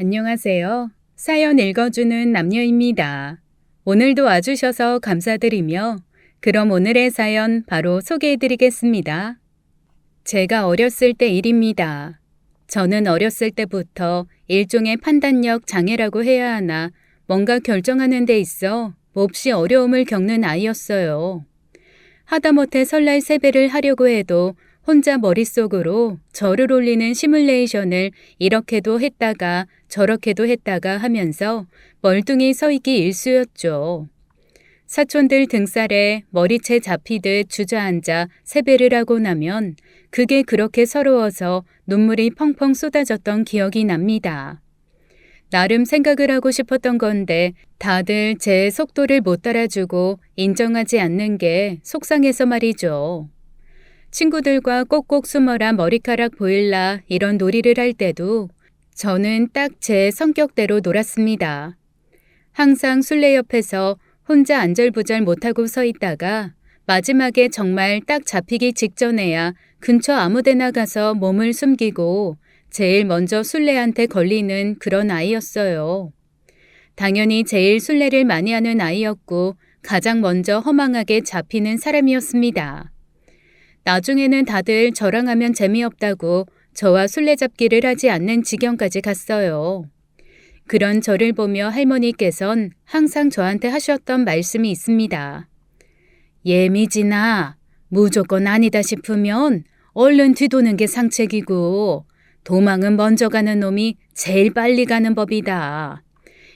안녕하세요. 사연 읽어주는 남녀입니다. 오늘도 와주셔서 감사드리며 그럼 오늘의 사연 바로 소개해드리겠습니다. 제가 어렸을 때 일입니다. 저는 어렸을 때부터 일종의 판단력 장애라고 해야 하나 뭔가 결정하는 데 있어 몹시 어려움을 겪는 아이였어요. 하다못해 설날 세배를 하려고 해도 혼자 머릿속으로 절을 올리는 시뮬레이션을 이렇게도 했다가 저렇게도 했다가 하면서 멀뚱히 서 있기 일쑤였죠. 사촌들 등살에 머리채 잡히듯 주저앉아 세배를 하고 나면 그게 그렇게 서러워서 눈물이 펑펑 쏟아졌던 기억이 납니다. 나름 생각을 하고 싶었던 건데 다들 제 속도를 못 따라주고 인정하지 않는 게 속상해서 말이죠. 친구들과 꼭꼭 숨어라 머리카락 보일라 이런 놀이를 할 때도 저는 딱 제 성격대로 놀았습니다. 항상 술래 옆에서 혼자 안절부절 못하고 서 있다가 마지막에 정말 딱 잡히기 직전에야 근처 아무데나 가서 몸을 숨기고 제일 먼저 술래한테 걸리는 그런 아이였어요. 당연히 제일 술래를 많이 하는 아이였고 가장 먼저 허망하게 잡히는 사람이었습니다. 나중에는 다들 저랑 하면 재미없다고 저와 술래잡기를 하지 않는 지경까지 갔어요. 그런 저를 보며 할머니께선 항상 저한테 하셨던 말씀이 있습니다. 예미진아, 무조건 아니다 싶으면 얼른 뒤도는 게 상책이고 도망은 먼저 가는 놈이 제일 빨리 가는 법이다.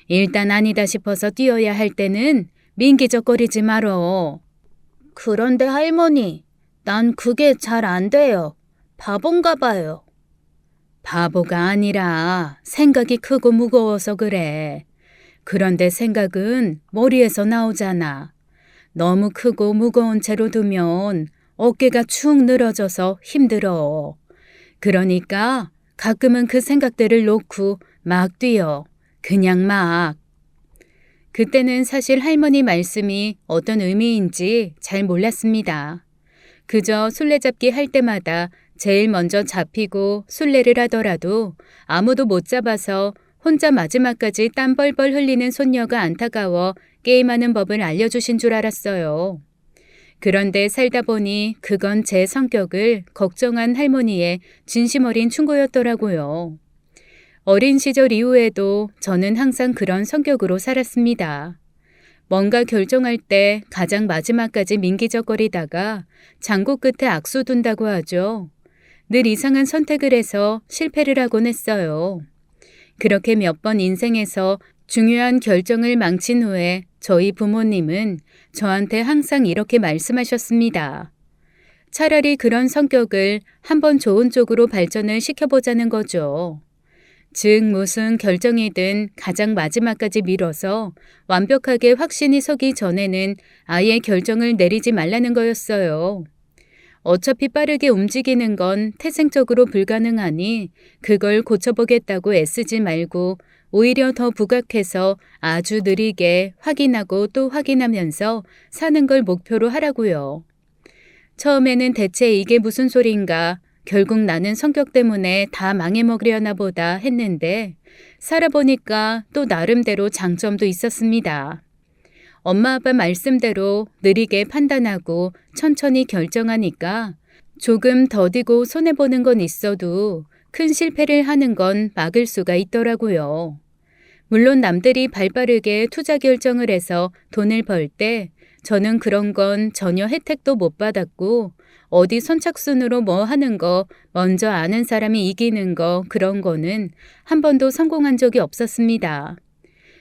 일단 아니다 싶어서 뛰어야 할 때는 민기적거리지 말어. 그런데 할머니, 난 그게 잘 안 돼요. 바본가 봐요. 바보가 아니라 생각이 크고 무거워서 그래. 그런데 생각은 머리에서 나오잖아. 너무 크고 무거운 채로 두면 어깨가 축 늘어져서 힘들어. 그러니까 가끔은 그 생각들을 놓고 막 뛰어. 그냥 막. 그때는 사실 할머니 말씀이 어떤 의미인지 잘 몰랐습니다. 그저 술래잡기 할 때마다 제일 먼저 잡히고 술래를 하더라도 아무도 못 잡아서 혼자 마지막까지 땀 벌벌 흘리는 손녀가 안타까워 게임하는 법을 알려주신 줄 알았어요. 그런데 살다 보니 그건 제 성격을 걱정한 할머니의 진심 어린 충고였더라고요. 어린 시절 이후에도 저는 항상 그런 성격으로 살았습니다. 뭔가 결정할 때 가장 마지막까지 민기적거리다가 장고 끝에 악수 둔다고 하죠. 늘 이상한 선택을 해서 실패를 하곤 했어요. 그렇게 몇 번 인생에서 중요한 결정을 망친 후에 저희 부모님은 저한테 항상 이렇게 말씀하셨습니다. 차라리 그런 성격을 한번 좋은 쪽으로 발전을 시켜보자는 거죠. 즉 무슨 결정이든 가장 마지막까지 미뤄서 완벽하게 확신이 서기 전에는 아예 결정을 내리지 말라는 거였어요. 어차피 빠르게 움직이는 건 태생적으로 불가능하니 그걸 고쳐보겠다고 애쓰지 말고 오히려 더 부각해서 아주 느리게 확인하고 또 확인하면서 사는 걸 목표로 하라고요. 처음에는 대체 이게 무슨 소린가 결국 나는 성격 때문에 다 망해먹으려나 보다 했는데 살아보니까 또 나름대로 장점도 있었습니다. 엄마 아빠 말씀대로 느리게 판단하고 천천히 결정하니까 조금 더디고 손해보는 건 있어도 큰 실패를 하는 건 막을 수가 있더라고요. 물론 남들이 발빠르게 투자 결정을 해서 돈을 벌 때 저는 그런 건 전혀 혜택도 못 받았고 어디 선착순으로 뭐 하는 거 먼저 아는 사람이 이기는 거 그런 거는 한 번도 성공한 적이 없었습니다.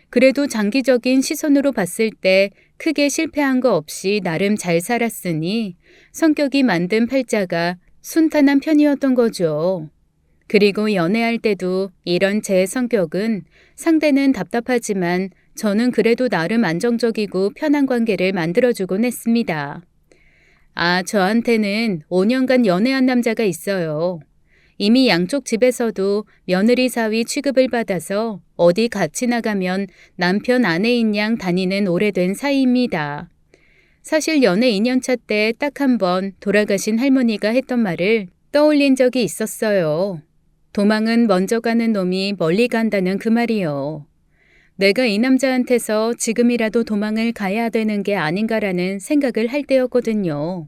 그래도 장기적인 시선으로 봤을 때 크게 실패한 거 없이 나름 잘 살았으니 성격이 만든 팔자가 순탄한 편이었던 거죠. 그리고 연애할 때도 이런 제 성격은 상대는 답답하지만 저는 그래도 나름 안정적이고 편한 관계를 만들어주곤 했습니다. 저한테는 5년간 연애한 남자가 있어요. 이미 양쪽 집에서도 며느리 사위 취급을 받아서 어디 같이 나가면 남편 아내인 양 다니는 오래된 사이입니다. 사실 연애 2년차 때 딱 한 번 돌아가신 할머니가 했던 말을 떠올린 적이 있었어요. 도망은 먼저 가는 놈이 멀리 간다는 그 말이요. 내가 이 남자한테서 지금이라도 도망을 가야 되는 게 아닌가라는 생각을 할 때였거든요.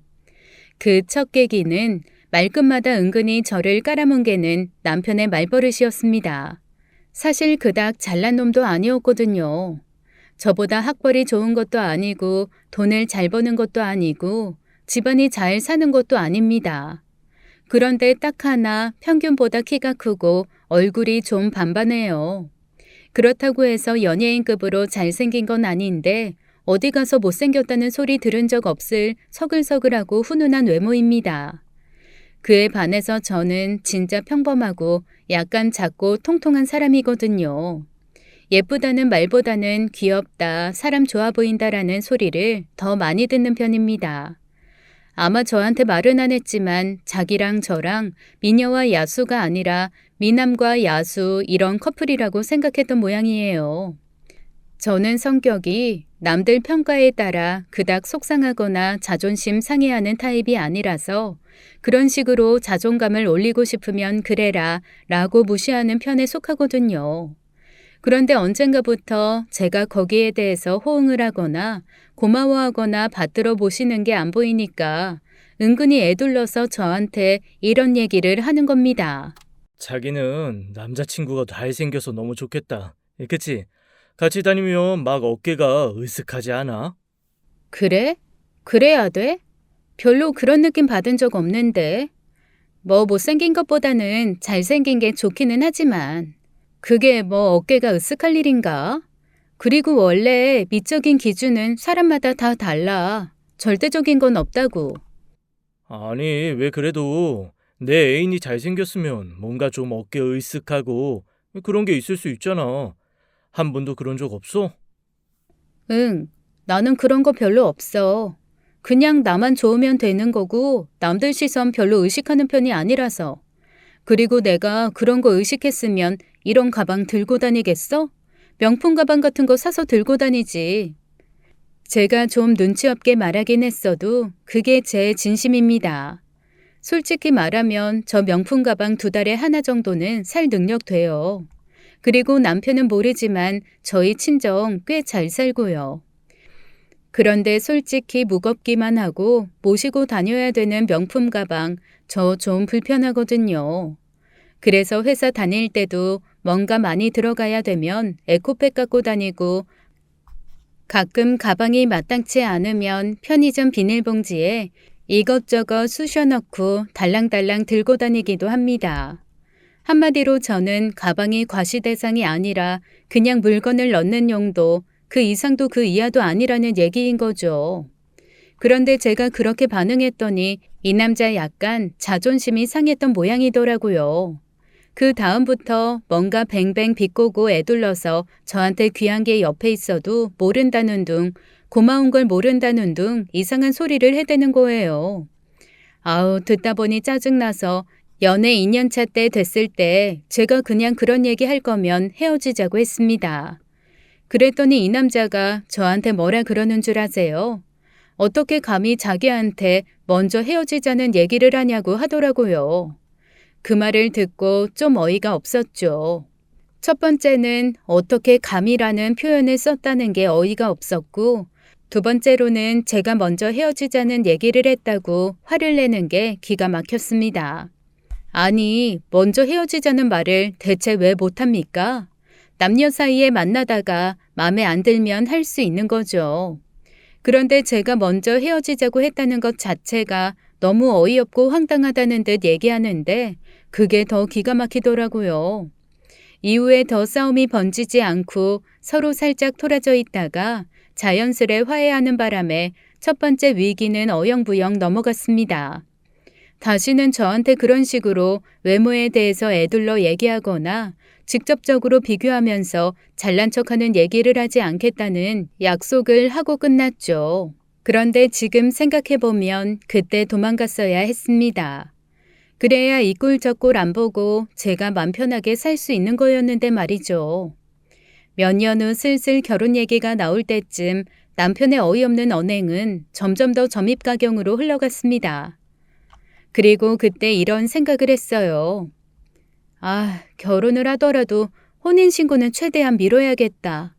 그 첫 계기는 말끝마다 은근히 저를 깔아뭉개는 남편의 말버릇이었습니다. 사실 그닥 잘난 놈도 아니었거든요. 저보다 학벌이 좋은 것도 아니고 돈을 잘 버는 것도 아니고 집안이 잘 사는 것도 아닙니다. 그런데 딱 하나 평균보다 키가 크고 얼굴이 좀 반반해요. 그렇다고 해서 연예인급으로 잘생긴 건 아닌데 어디 가서 못생겼다는 소리 들은 적 없을 서글서글하고 훈훈한 외모입니다. 그에 반해서 저는 진짜 평범하고 약간 작고 통통한 사람이거든요. 예쁘다는 말보다는 귀엽다, 사람 좋아 보인다라는 소리를 더 많이 듣는 편입니다. 아마 저한테 말은 안 했지만 자기랑 저랑 미녀와 야수가 아니라 미남과 야수 이런 커플이라고 생각했던 모양이에요. 저는 성격이 남들 평가에 따라 그닥 속상하거나 자존심 상해하는 타입이 아니라서 그런 식으로 자존감을 올리고 싶으면 그래라 라고 무시하는 편에 속하거든요. 그런데 언젠가부터 제가 거기에 대해서 호응을 하거나 고마워하거나 받들어 보시는 게 안 보이니까 은근히 애둘러서 저한테 이런 얘기를 하는 겁니다. 자기는 남자친구가 잘생겨서 너무 좋겠다. 그치? 같이 다니면 막 어깨가 으쓱하지 않아? 그래? 그래야 돼? 별로 그런 느낌 받은 적 없는데. 뭐 못생긴 것보다는 잘생긴 게 좋기는 하지만 그게 뭐 어깨가 으쓱할 일인가? 그리고 원래 미적인 기준은 사람마다 다 달라. 절대적인 건 없다고. 아니, 왜 그래도 내 애인이 잘생겼으면 뭔가 좀 어깨 으쓱하고 그런 게 있을 수 있잖아. 한 번도 그런 적 없어? 응, 나는 그런 거 별로 없어. 그냥 나만 좋으면 되는 거고 남들 시선 별로 의식하는 편이 아니라서. 그리고 내가 그런 거 의식했으면 이런 가방 들고 다니겠어? 명품 가방 같은 거 사서 들고 다니지. 제가 좀 눈치 없게 말하긴 했어도 그게 제 진심입니다. 솔직히 말하면 저 명품 가방 2달에 하나 정도는 살 능력 돼요. 그리고 남편은 모르지만 저희 친정 꽤 잘 살고요. 그런데 솔직히 무겁기만 하고 모시고 다녀야 되는 명품 가방 저 좀 불편하거든요. 그래서 회사 다닐 때도 뭔가 많이 들어가야 되면 에코백 갖고 다니고 가끔 가방이 마땅치 않으면 편의점 비닐봉지에 이것저것 쑤셔 넣고 달랑달랑 들고 다니기도 합니다. 한마디로 저는 가방이 과시 대상이 아니라 그냥 물건을 넣는 용도, 그 이상도 그 이하도 아니라는 얘기인 거죠. 그런데 제가 그렇게 반응했더니 이 남자 약간 자존심이 상했던 모양이더라고요. 그 다음부터 뭔가 뱅뱅 비꼬고 애둘러서 저한테 귀한 게 옆에 있어도 모른다는 둥, 고마운 걸 모른다는 둥 이상한 소리를 해대는 거예요. 아우, 듣다 보니 짜증나서 연애 2년차 때 됐을 때 제가 그냥 그런 얘기 할 거면 헤어지자고 했습니다. 그랬더니 이 남자가 저한테 뭐라 그러는 줄 아세요? 어떻게 감히 자기한테 먼저 헤어지자는 얘기를 하냐고 하더라고요. 그 말을 듣고 좀 어이가 없었죠. 첫 번째는 어떻게 감이라는 표현을 썼다는 게 어이가 없었고, 두 번째로는 제가 먼저 헤어지자는 얘기를 했다고 화를 내는 게 기가 막혔습니다. 아니, 먼저 헤어지자는 말을 대체 왜 못합니까? 남녀 사이에 만나다가 마음에 안 들면 할 수 있는 거죠. 그런데 제가 먼저 헤어지자고 했다는 것 자체가 너무 어이없고 황당하다는 듯 얘기하는데 그게 더 기가 막히더라고요. 이후에 더 싸움이 번지지 않고 서로 살짝 토라져 있다가 자연스레 화해하는 바람에 첫 번째 위기는 어영부영 넘어갔습니다. 다시는 저한테 그런 식으로 외모에 대해서 애둘러 얘기하거나 직접적으로 비교하면서 잘난 척하는 얘기를 하지 않겠다는 약속을 하고 끝났죠. 그런데 지금 생각해보면 그때 도망갔어야 했습니다. 그래야 이 꼴 저 꼴 안 보고 제가 맘 편하게 살 수 있는 거였는데 말이죠. 몇 년 후 슬슬 결혼 얘기가 나올 때쯤 남편의 어이없는 언행은 점점 더 점입가경으로 흘러갔습니다. 그리고 그때 이런 생각을 했어요. 결혼을 하더라도 혼인신고는 최대한 미뤄야겠다.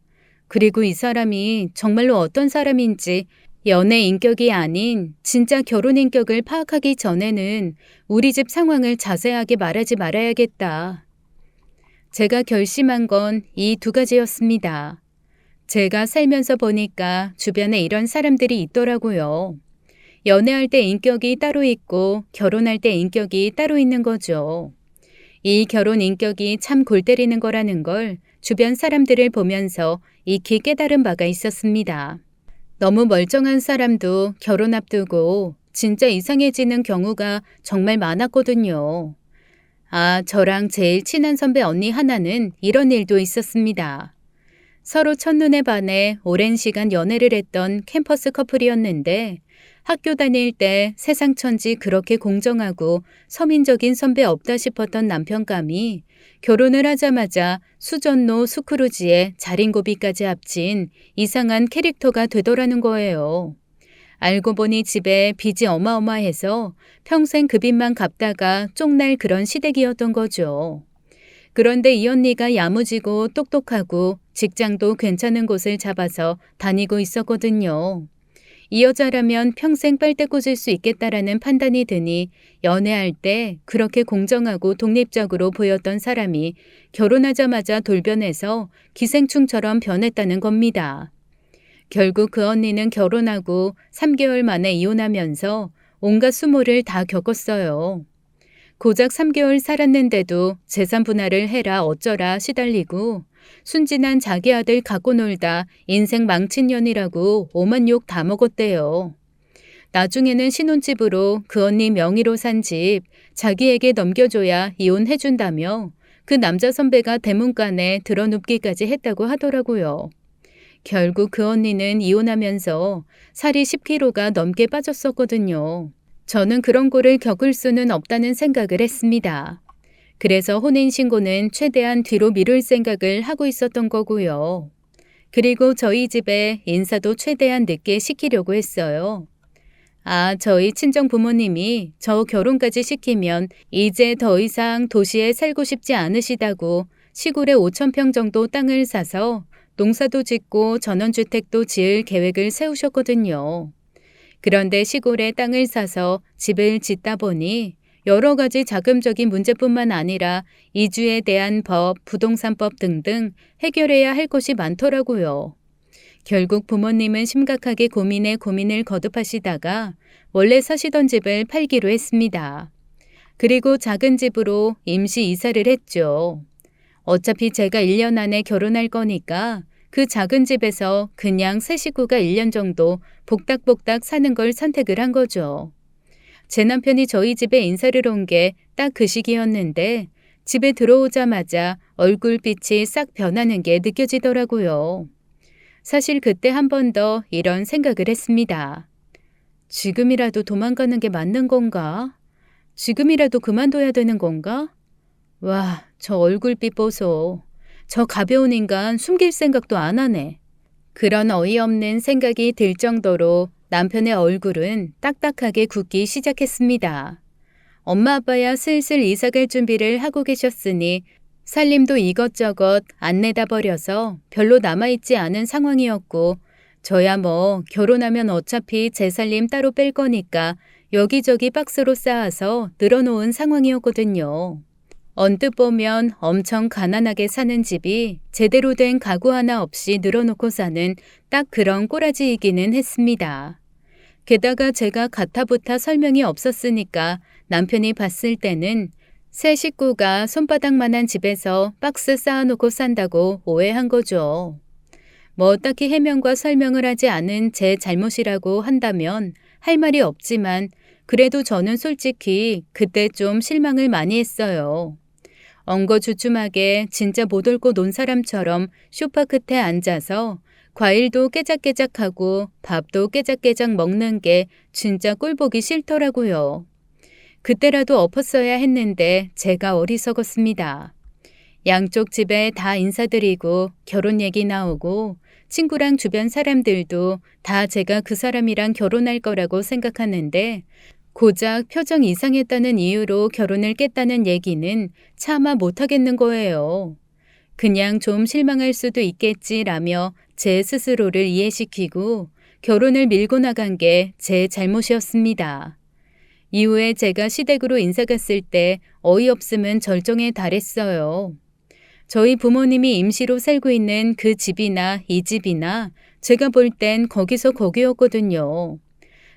그리고 이 사람이 정말로 어떤 사람인지 연애 인격이 아닌 진짜 결혼 인격을 파악하기 전에는 우리 집 상황을 자세하게 말하지 말아야겠다. 제가 결심한 건 이 두 가지였습니다. 제가 살면서 보니까 주변에 이런 사람들이 있더라고요. 연애할 때 인격이 따로 있고 결혼할 때 인격이 따로 있는 거죠. 이 결혼 인격이 참 골 때리는 거라는 걸 주변 사람들을 보면서 익히 깨달은 바가 있었습니다. 너무 멀쩡한 사람도 결혼 앞두고 진짜 이상해지는 경우가 정말 많았거든요. 저랑 제일 친한 선배 언니 하나는 이런 일도 있었습니다. 서로 첫눈에 반해 오랜 시간 연애를 했던 캠퍼스 커플이었는데 학교 다닐 때 세상 천지 그렇게 공정하고 서민적인 선배 없다 싶었던 남편감이 결혼을 하자마자 수전노 수크루지에 자린고비까지 합친 이상한 캐릭터가 되더라는 거예요. 알고 보니 집에 빚이 어마어마해서 평생 그 빚만 갚다가 쪽날 그런 시댁이었던 거죠. 그런데 이 언니가 야무지고 똑똑하고 직장도 괜찮은 곳을 잡아서 다니고 있었거든요. 이 여자라면 평생 빨대 꽂을 수 있겠다라는 판단이 드니 연애할 때 그렇게 공정하고 독립적으로 보였던 사람이 결혼하자마자 돌변해서 기생충처럼 변했다는 겁니다. 결국 그 언니는 결혼하고 3개월 만에 이혼하면서 온갖 수모를 다 겪었어요. 고작 3개월 살았는데도 재산 분할을 해라 어쩌라 시달리고 순진한 자기 아들 갖고 놀다 인생 망친 년이라고 오만 욕 다 먹었대요. 나중에는 신혼집으로 그 언니 명의로 산 집 자기에게 넘겨줘야 이혼해준다며 그 남자 선배가 대문간에 들어눕기까지 했다고 하더라고요. 결국 그 언니는 이혼하면서 살이 10kg가 넘게 빠졌었거든요. 저는 그런 꼴을 겪을 수는 없다는 생각을 했습니다. 그래서 혼인신고는 최대한 뒤로 미룰 생각을 하고 있었던 거고요. 그리고 저희 집에 인사도 최대한 늦게 시키려고 했어요. 저희 친정 부모님이 저 결혼까지 시키면 이제 더 이상 도시에 살고 싶지 않으시다고 시골에 5,000평 정도 땅을 사서 농사도 짓고 전원주택도 지을 계획을 세우셨거든요. 그런데 시골에 땅을 사서 집을 짓다 보니 여러 가지 자금적인 문제뿐만 아니라 이주에 대한 법, 부동산법 등등 해결해야 할 것이 많더라고요. 결국 부모님은 심각하게 고민을 거듭하시다가 원래 사시던 집을 팔기로 했습니다. 그리고 작은 집으로 임시 이사를 했죠. 어차피 제가 1년 안에 결혼할 거니까 그 작은 집에서 그냥 새 식구가 1년 정도 복닥복닥 사는 걸 선택을 한 거죠. 제 남편이 저희 집에 인사를 온 게 딱 그 시기였는데 집에 들어오자마자 얼굴빛이 싹 변하는 게 느껴지더라고요. 사실 그때 한 번 더 이런 생각을 했습니다. 지금이라도 도망가는 게 맞는 건가? 지금이라도 그만둬야 되는 건가? 와, 저 얼굴빛 보소. 저 가벼운 인간 숨길 생각도 안 하네. 그런 어이없는 생각이 들 정도로 남편의 얼굴은 딱딱하게 굳기 시작했습니다. 엄마 아빠야 슬슬 이사갈 준비를 하고 계셨으니 살림도 이것저것 안 내다 버려서 별로 남아있지 않은 상황이었고 저야 뭐 결혼하면 어차피 제 살림 따로 뺄 거니까 여기저기 박스로 쌓아서 늘어놓은 상황이었거든요. 언뜻 보면 엄청 가난하게 사는 집이 제대로 된 가구 하나 없이 늘어놓고 사는 딱 그런 꼬라지이기는 했습니다. 게다가 제가 가타부타 설명이 없었으니까 남편이 봤을 때는 새 식구가 손바닥만한 집에서 박스 쌓아놓고 산다고 오해한 거죠. 뭐 딱히 해명과 설명을 하지 않은 제 잘못이라고 한다면 할 말이 없지만 그래도 저는 솔직히 그때 좀 실망을 많이 했어요. 엉거주춤하게 진짜 못 옳고 논 사람처럼 소파 끝에 앉아서 과일도 깨작깨작하고 밥도 깨작깨작 먹는 게 진짜 꼴보기 싫더라고요. 그때라도 엎었어야 했는데 제가 어리석었습니다. 양쪽 집에 다 인사드리고 결혼 얘기 나오고 친구랑 주변 사람들도 다 제가 그 사람이랑 결혼할 거라고 생각하는데 고작 표정 이상했다는 이유로 결혼을 깼다는 얘기는 차마 못하겠는 거예요. 그냥 좀 실망할 수도 있겠지라며 제 스스로를 이해시키고 결혼을 밀고 나간 게 제 잘못이었습니다. 이후에 제가 시댁으로 인사 갔을 때 어이없음은 절정에 달했어요. 저희 부모님이 임시로 살고 있는 그 집이나 이 집이나 제가 볼 땐 거기서 거기였거든요.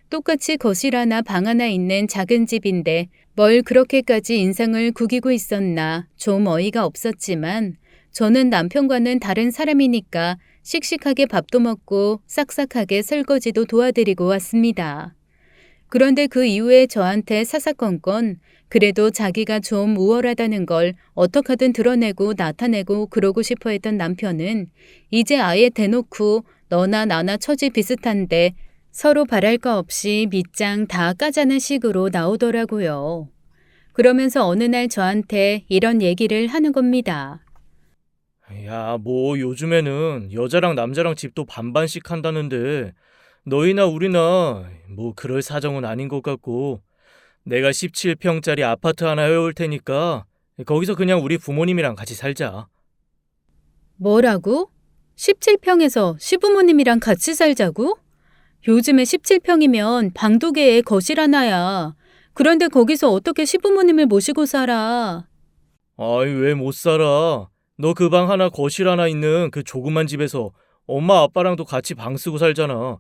똑같이 거실 하나 방 하나 있는 작은 집인데 뭘 그렇게까지 인상을 구기고 있었나 좀 어이가 없었지만 저는 남편과는 다른 사람이니까 씩씩하게 밥도 먹고 싹싹하게 설거지도 도와드리고 왔습니다. 그런데 그 이후에 저한테 사사건건 그래도 자기가 좀 우월하다는 걸 어떡하든 드러내고 나타내고 그러고 싶어 했던 남편은 이제 아예 대놓고 너나 나나 처지 비슷한데 서로 바랄 거 없이 밑장 다 까자는 식으로 나오더라고요. 그러면서 어느 날 저한테 이런 얘기를 하는 겁니다. 야, 뭐 요즘에는 여자랑 남자랑 집도 반반씩 한다는데 너희나 우리나 뭐 그럴 사정은 아닌 것 같고 내가 17평짜리 아파트 하나 해올 테니까 거기서 그냥 우리 부모님이랑 같이 살자. 뭐라고? 17평에서 시부모님이랑 같이 살자고? 요즘에 17평이면 방 2개에 거실 하나야. 그런데 거기서 어떻게 시부모님을 모시고 살아? 아이, 왜 못 살아? 너 그 방 하나 거실 하나 있는 그 조그만 집에서 엄마 아빠랑도 같이 방 쓰고 살잖아.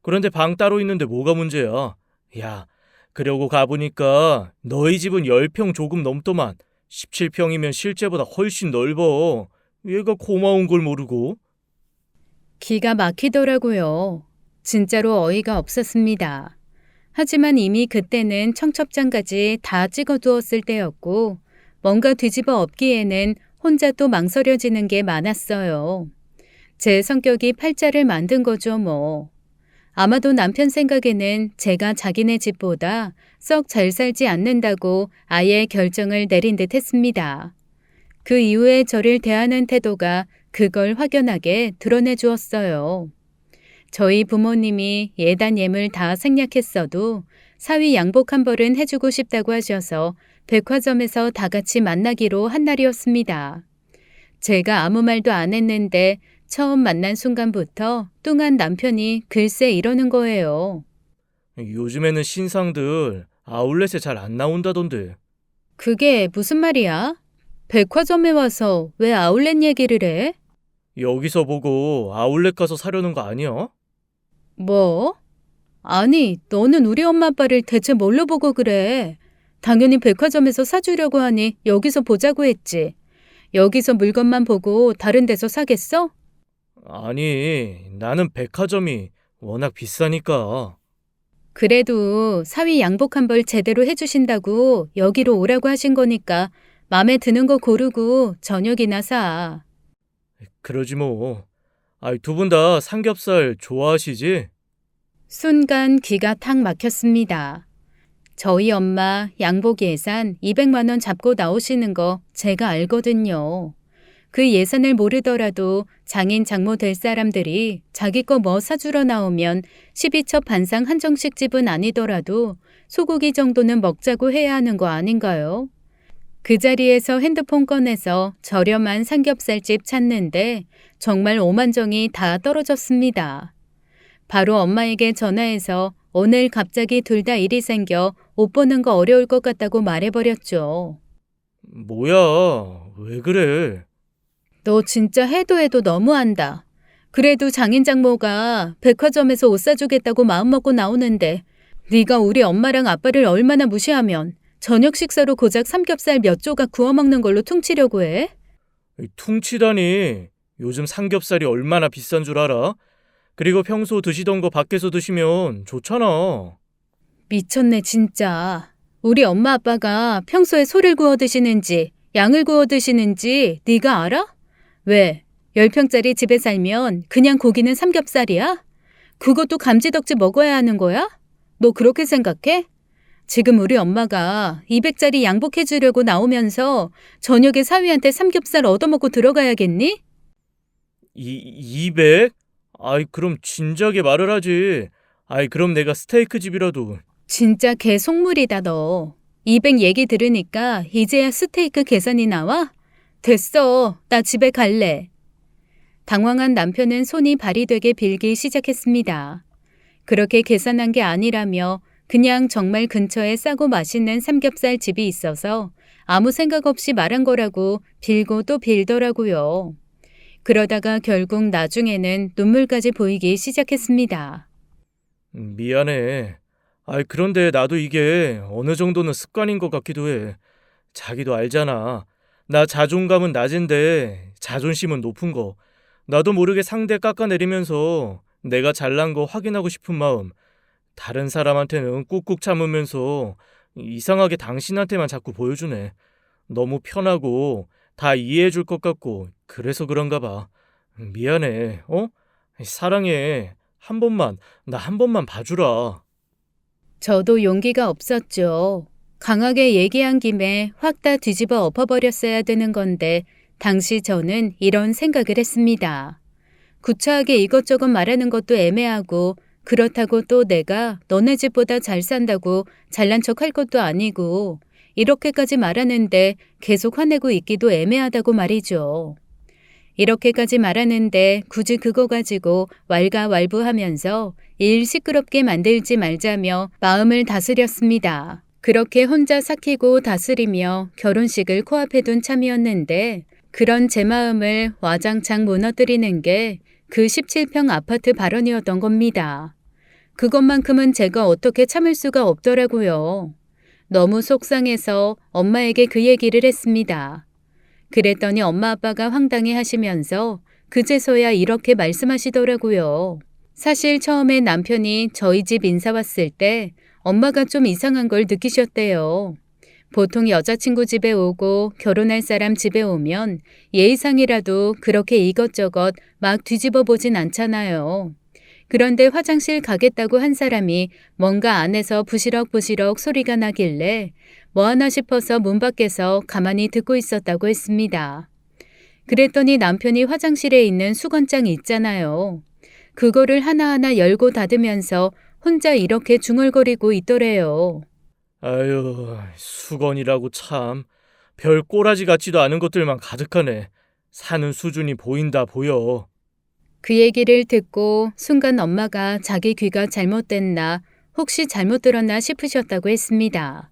그런데 방 따로 있는데 뭐가 문제야? 야, 그러고 가보니까 너희 집은 10평 조금 넘더만 17평이면 실제보다 훨씬 넓어. 얘가 고마운 걸 모르고. 기가 막히더라고요. 진짜로 어이가 없었습니다. 하지만 이미 그때는 청첩장까지 다 찍어두었을 때였고 뭔가 뒤집어 엎기에는 혼자 또 망설여지는 게 많았어요. 제 성격이 팔자를 만든 거죠 뭐. 아마도 남편 생각에는 제가 자기네 집보다 썩 잘 살지 않는다고 아예 결정을 내린 듯 했습니다. 그 이후에 저를 대하는 태도가 그걸 확연하게 드러내 주었어요. 저희 부모님이 예단 예물 다 생략했어도 사위 양복 한 벌은 해주고 싶다고 하셔서 백화점에서 다 같이 만나기로 한 날이었습니다. 제가 아무 말도 안 했는데 처음 만난 순간부터 뚱한 남편이 글쎄 이러는 거예요. 요즘에는 신상들 아울렛에 잘 안 나온다던데. 그게 무슨 말이야? 백화점에 와서 왜 아울렛 얘기를 해? 여기서 보고 아울렛 가서 사려는 거 아니야? 뭐? 아니, 너는 우리 엄마 아빠를 대체 뭘로 보고 그래? 당연히 백화점에서 사주려고 하니 여기서 보자고 했지. 여기서 물건만 보고 다른 데서 사겠어? 아니, 나는 백화점이 워낙 비싸니까. 그래도 사위 양복 한 벌 제대로 해주신다고 여기로 오라고 하신 거니까 맘에 드는 거 고르고 저녁이나 사. 그러지 뭐. 두 분 다 삼겹살 좋아하시지? 순간 기가 탁 막혔습니다. 저희 엄마 양복 예산 200만 원 잡고 나오시는 거 제가 알거든요. 그 예산을 모르더라도 장인 장모 될 사람들이 자기 거 뭐 사주러 나오면 12첩 반상 한정식 집은 아니더라도 소고기 정도는 먹자고 해야 하는 거 아닌가요? 그 자리에서 핸드폰 꺼내서 저렴한 삼겹살집 찾는데 정말 오만정이 다 떨어졌습니다. 바로 엄마에게 전화해서 오늘 갑자기 둘 다 일이 생겨 옷 보는 거 어려울 것 같다고 말해버렸죠. 뭐야, 왜 그래? 너 진짜 해도 해도 너무한다. 그래도 장인 장모가 백화점에서 옷 사주겠다고 마음먹고 나오는데 네가 우리 엄마랑 아빠를 얼마나 무시하면 저녁 식사로 고작 삼겹살 몇 조각 구워 먹는 걸로 퉁치려고 해? 퉁치다니. 요즘 삼겹살이 얼마나 비싼 줄 알아? 그리고 평소 드시던 거 밖에서 드시면 좋잖아. 미쳤네 진짜. 우리 엄마 아빠가 평소에 소를 구워 드시는지 양을 구워 드시는지 네가 알아? 왜? 10평짜리 집에 살면 그냥 고기는 삼겹살이야? 그것도 감지덕지 먹어야 하는 거야? 너 그렇게 생각해? 지금 우리 엄마가 200짜리 양복해 주려고 나오면서 저녁에 사위한테 삼겹살 얻어먹고 들어가야겠니? 200? 그럼 진작에 말을 하지. 그럼 내가 스테이크 집이라도. 진짜 개 속물이다 너. 200 얘기 들으니까 이제야 스테이크 계산이 나와? 됐어. 나 집에 갈래. 당황한 남편은 손이 발이 되게 빌기 시작했습니다. 그렇게 계산한 게 아니라며 그냥 정말 근처에 싸고 맛있는 삼겹살 집이 있어서 아무 생각 없이 말한 거라고 빌고 또 빌더라고요. 그러다가 결국 나중에는 눈물까지 보이기 시작했습니다. 미안해. 그런데 나도 이게 어느 정도는 습관인 것 같기도 해. 자기도 알잖아. 나 자존감은 낮은데 자존심은 높은 거. 나도 모르게 상대 깎아내리면서 내가 잘난 거 확인하고 싶은 마음. 다른 사람한테는 꾹꾹 참으면서 이상하게 당신한테만 자꾸 보여주네. 너무 편하고 다 이해해 줄 것 같고 그래서 그런가 봐. 미안해. 사랑해. 나 한 번만 봐주라. 저도 용기가 없었죠. 강하게 얘기한 김에 확 다 뒤집어 엎어버렸어야 되는 건데 당시 저는 이런 생각을 했습니다. 구차하게 이것저것 말하는 것도 애매하고 그렇다고 또 내가 너네 집보다 잘 산다고 잘난 척 할 것도 아니고 이렇게까지 말하는데 계속 화내고 있기도 애매하다고 말이죠. 이렇게까지 말하는데 굳이 그거 가지고 왈가왈부하면서 일 시끄럽게 만들지 말자며 마음을 다스렸습니다. 그렇게 혼자 삭히고 다스리며 결혼식을 코앞에 둔 참이었는데 그런 제 마음을 와장창 무너뜨리는 게 그 17평 아파트 발언이었던 겁니다. 그것만큼은 제가 어떻게 참을 수가 없더라고요. 너무 속상해서 엄마에게 그 얘기를 했습니다. 그랬더니 엄마 아빠가 황당해 하시면서 그제서야 이렇게 말씀하시더라고요. 사실 처음에 남편이 저희 집 인사 왔을 때 엄마가 좀 이상한 걸 느끼셨대요. 보통 여자친구 집에 오고 결혼할 사람 집에 오면 예의상이라도 그렇게 이것저것 막 뒤집어 보진 않잖아요. 그런데 화장실 가겠다고 한 사람이 뭔가 안에서 부시럭부시럭 소리가 나길래 뭐 하나 싶어서 문 밖에서 가만히 듣고 있었다고 했습니다. 그랬더니 남편이 화장실에 있는 수건장 있잖아요. 그거를 하나하나 열고 닫으면서 혼자 이렇게 중얼거리고 있더래요. 아유, 수건이라고 참. 별 꼬라지 같지도 않은 것들만 가득하네. 사는 수준이 보인다 보여. 그 얘기를 듣고 순간 엄마가 자기 귀가 잘못됐나 혹시 잘못 들었나 싶으셨다고 했습니다.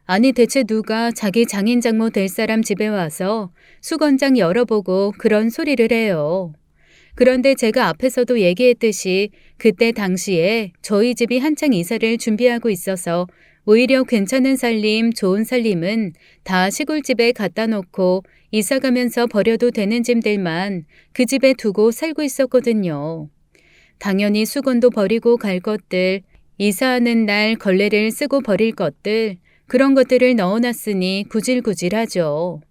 아니 대체 누가 자기 장인 장모 될 사람 집에 와서 수건장 열어보고 그런 소리를 해요. 그런데 제가 앞에서도 얘기했듯이 그때 당시에 저희 집이 한창 이사를 준비하고 있어서 오히려 괜찮은 살림, 좋은 살림은 다 시골집에 갖다 놓고 이사 가면서 버려도 되는 짐들만 그 집에 두고 살고 있었거든요. 당연히 수건도 버리고 갈 것들, 이사하는 날 걸레를 쓰고 버릴 것들, 그런 것들을 넣어놨으니 구질구질하죠.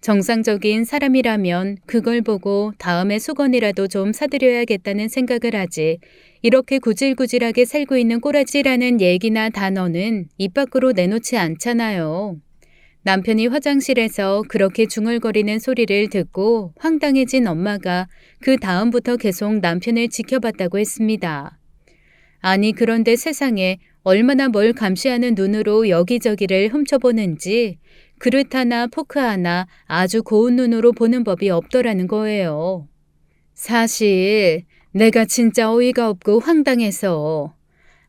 정상적인 사람이라면 그걸 보고 다음에 수건이라도 좀 사드려야겠다는 생각을 하지 이렇게 구질구질하게 살고 있는 꼬라지라는 얘기나 단어는 입 밖으로 내놓지 않잖아요. 남편이 화장실에서 그렇게 중얼거리는 소리를 듣고 황당해진 엄마가 그 다음부터 계속 남편을 지켜봤다고 했습니다. 아니 그런데 세상에 얼마나 뭘 감시하는 눈으로 여기저기를 훔쳐보는지 그릇 하나 포크 하나 아주 고운 눈으로 보는 법이 없더라는 거예요. 사실 내가 진짜 어이가 없고 황당해서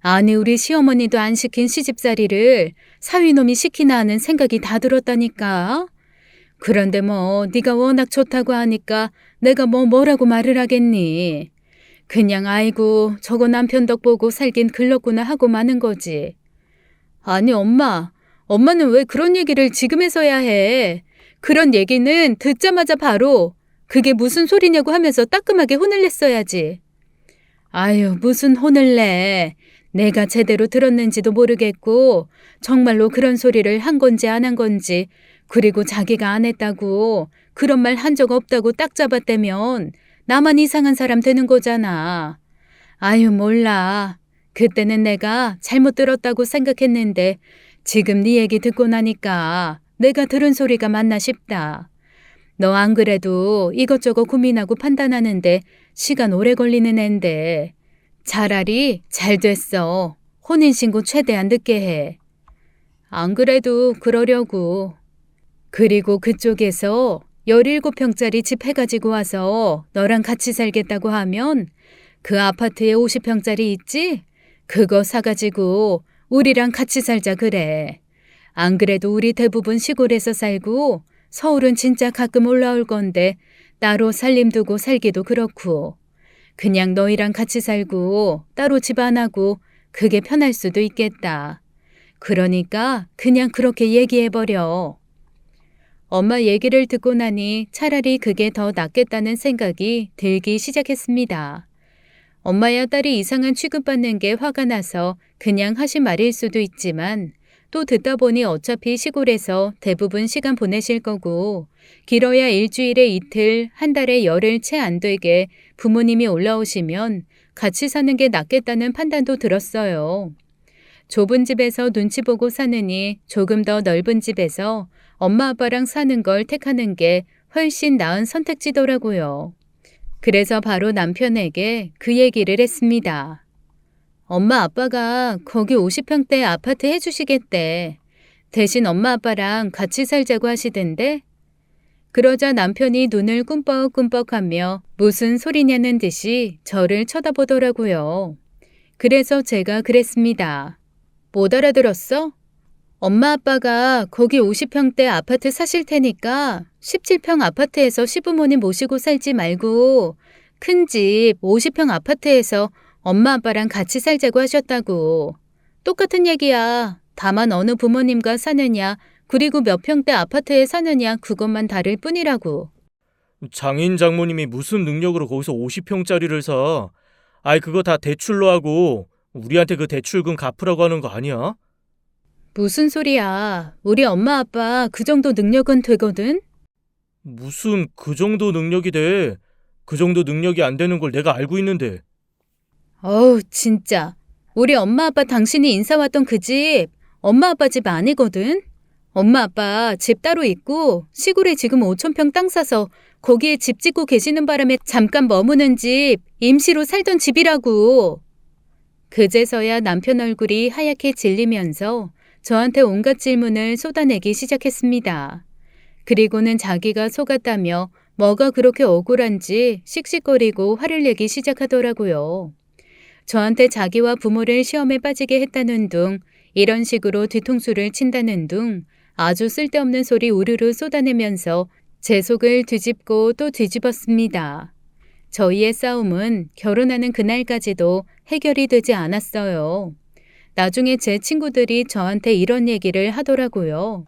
아니 우리 시어머니도 안 시킨 시집살이를 사위놈이 시키나 하는 생각이 다 들었다니까. 그런데 뭐 네가 워낙 좋다고 하니까 내가 뭐라고 말을 하겠니. 그냥 아이고 저거 남편 덕 보고 살긴 글렀구나 하고 마는 거지. 아니 엄마는 왜 그런 얘기를 지금에서야 해. 그런 얘기는 듣자마자 바로 그게 무슨 소리냐고 하면서 따끔하게 혼을 냈어야지. 아유 무슨 혼을 내. 내가 제대로 들었는지도 모르겠고 정말로 그런 소리를 한 건지 안 한 건지 그리고 자기가 안 했다고 그런 말 한 적 없다고 딱 잡았다면 나만 이상한 사람 되는 거잖아. 아유 몰라. 그때는 내가 잘못 들었다고 생각했는데 지금 네 얘기 듣고 나니까 내가 들은 소리가 맞나 싶다. 너 안 그래도 이것저것 고민하고 판단하는데 시간 오래 걸리는 앤데 차라리 잘 됐어. 혼인신고 최대한 늦게 해. 안 그래도 그러려고. 그리고 그쪽에서 17평짜리 집 해가지고 와서 너랑 같이 살겠다고 하면 그 아파트에 50평짜리 있지? 그거 사가지고 우리랑 같이 살자 그래. 안 그래도 우리 대부분 시골에서 살고 서울은 진짜 가끔 올라올 건데 따로 살림 두고 살기도 그렇고 그냥 너희랑 같이 살고 따로 집 안 하고 그게 편할 수도 있겠다. 그러니까 그냥 그렇게 얘기해버려. 엄마 얘기를 듣고 나니 차라리 그게 더 낫겠다는 생각이 들기 시작했습니다. 엄마야 딸이 이상한 취급받는 게 화가 나서 그냥 하신 말일 수도 있지만 또 듣다 보니 어차피 시골에서 대부분 시간 보내실 거고 길어야 일주일에 이틀, 한 달에 열흘 채 안 되게 부모님이 올라오시면 같이 사는 게 낫겠다는 판단도 들었어요. 좁은 집에서 눈치 보고 사느니 조금 더 넓은 집에서 엄마 아빠랑 사는 걸 택하는 게 훨씬 나은 선택지더라고요. 그래서 바로 남편에게 그 얘기를 했습니다. 엄마 아빠가 거기 50평대 아파트 해주시겠대. 대신 엄마 아빠랑 같이 살자고 하시던데? 그러자 남편이 눈을 꿈뻑꿈뻑하며 무슨 소리냐는 듯이 저를 쳐다보더라고요. 그래서 제가 그랬습니다. 못 알아들었어? 엄마 아빠가 거기 50평대 아파트 사실 테니까 17평 아파트에서 시부모님 모시고 살지 말고 큰 집 50평 아파트에서 엄마 아빠랑 같이 살자고 하셨다고. 똑같은 얘기야. 다만 어느 부모님과 사느냐 그리고 몇 평대 아파트에 사느냐 그것만 다를 뿐이라고. 장인 장모님이 무슨 능력으로 거기서 50평짜리를 사? 아이 그거 다 대출로 하고 우리한테 그 대출금 갚으라고 하는 거 아니야? 무슨 소리야. 우리 엄마 아빠 그 정도 능력은 되거든. 무슨 그 정도 능력이 돼? 그 정도 능력이 안 되는 걸 내가 알고 있는데. 어우 진짜. 우리 엄마 아빠 당신이 인사 왔던 그 집 엄마 아빠 집 아니거든. 엄마 아빠 집 따로 있고 시골에 지금 5,000평 땅 사서 거기에 집 짓고 계시는 바람에 잠깐 머무는 집 임시로 살던 집이라고. 그제서야 남편 얼굴이 하얗게 질리면서 저한테 온갖 질문을 쏟아내기 시작했습니다. 그리고는 자기가 속았다며 뭐가 그렇게 억울한지 씩씩거리고 화를 내기 시작하더라고요. 저한테 자기와 부모를 시험에 빠지게 했다는 둥, 이런 식으로 뒤통수를 친다는 둥, 아주 쓸데없는 소리 우르르 쏟아내면서 제 속을 뒤집고 또 뒤집었습니다. 저희의 싸움은 결혼하는 그날까지도 해결이 되지 않았어요. 나중에 제 친구들이 저한테 이런 얘기를 하더라고요.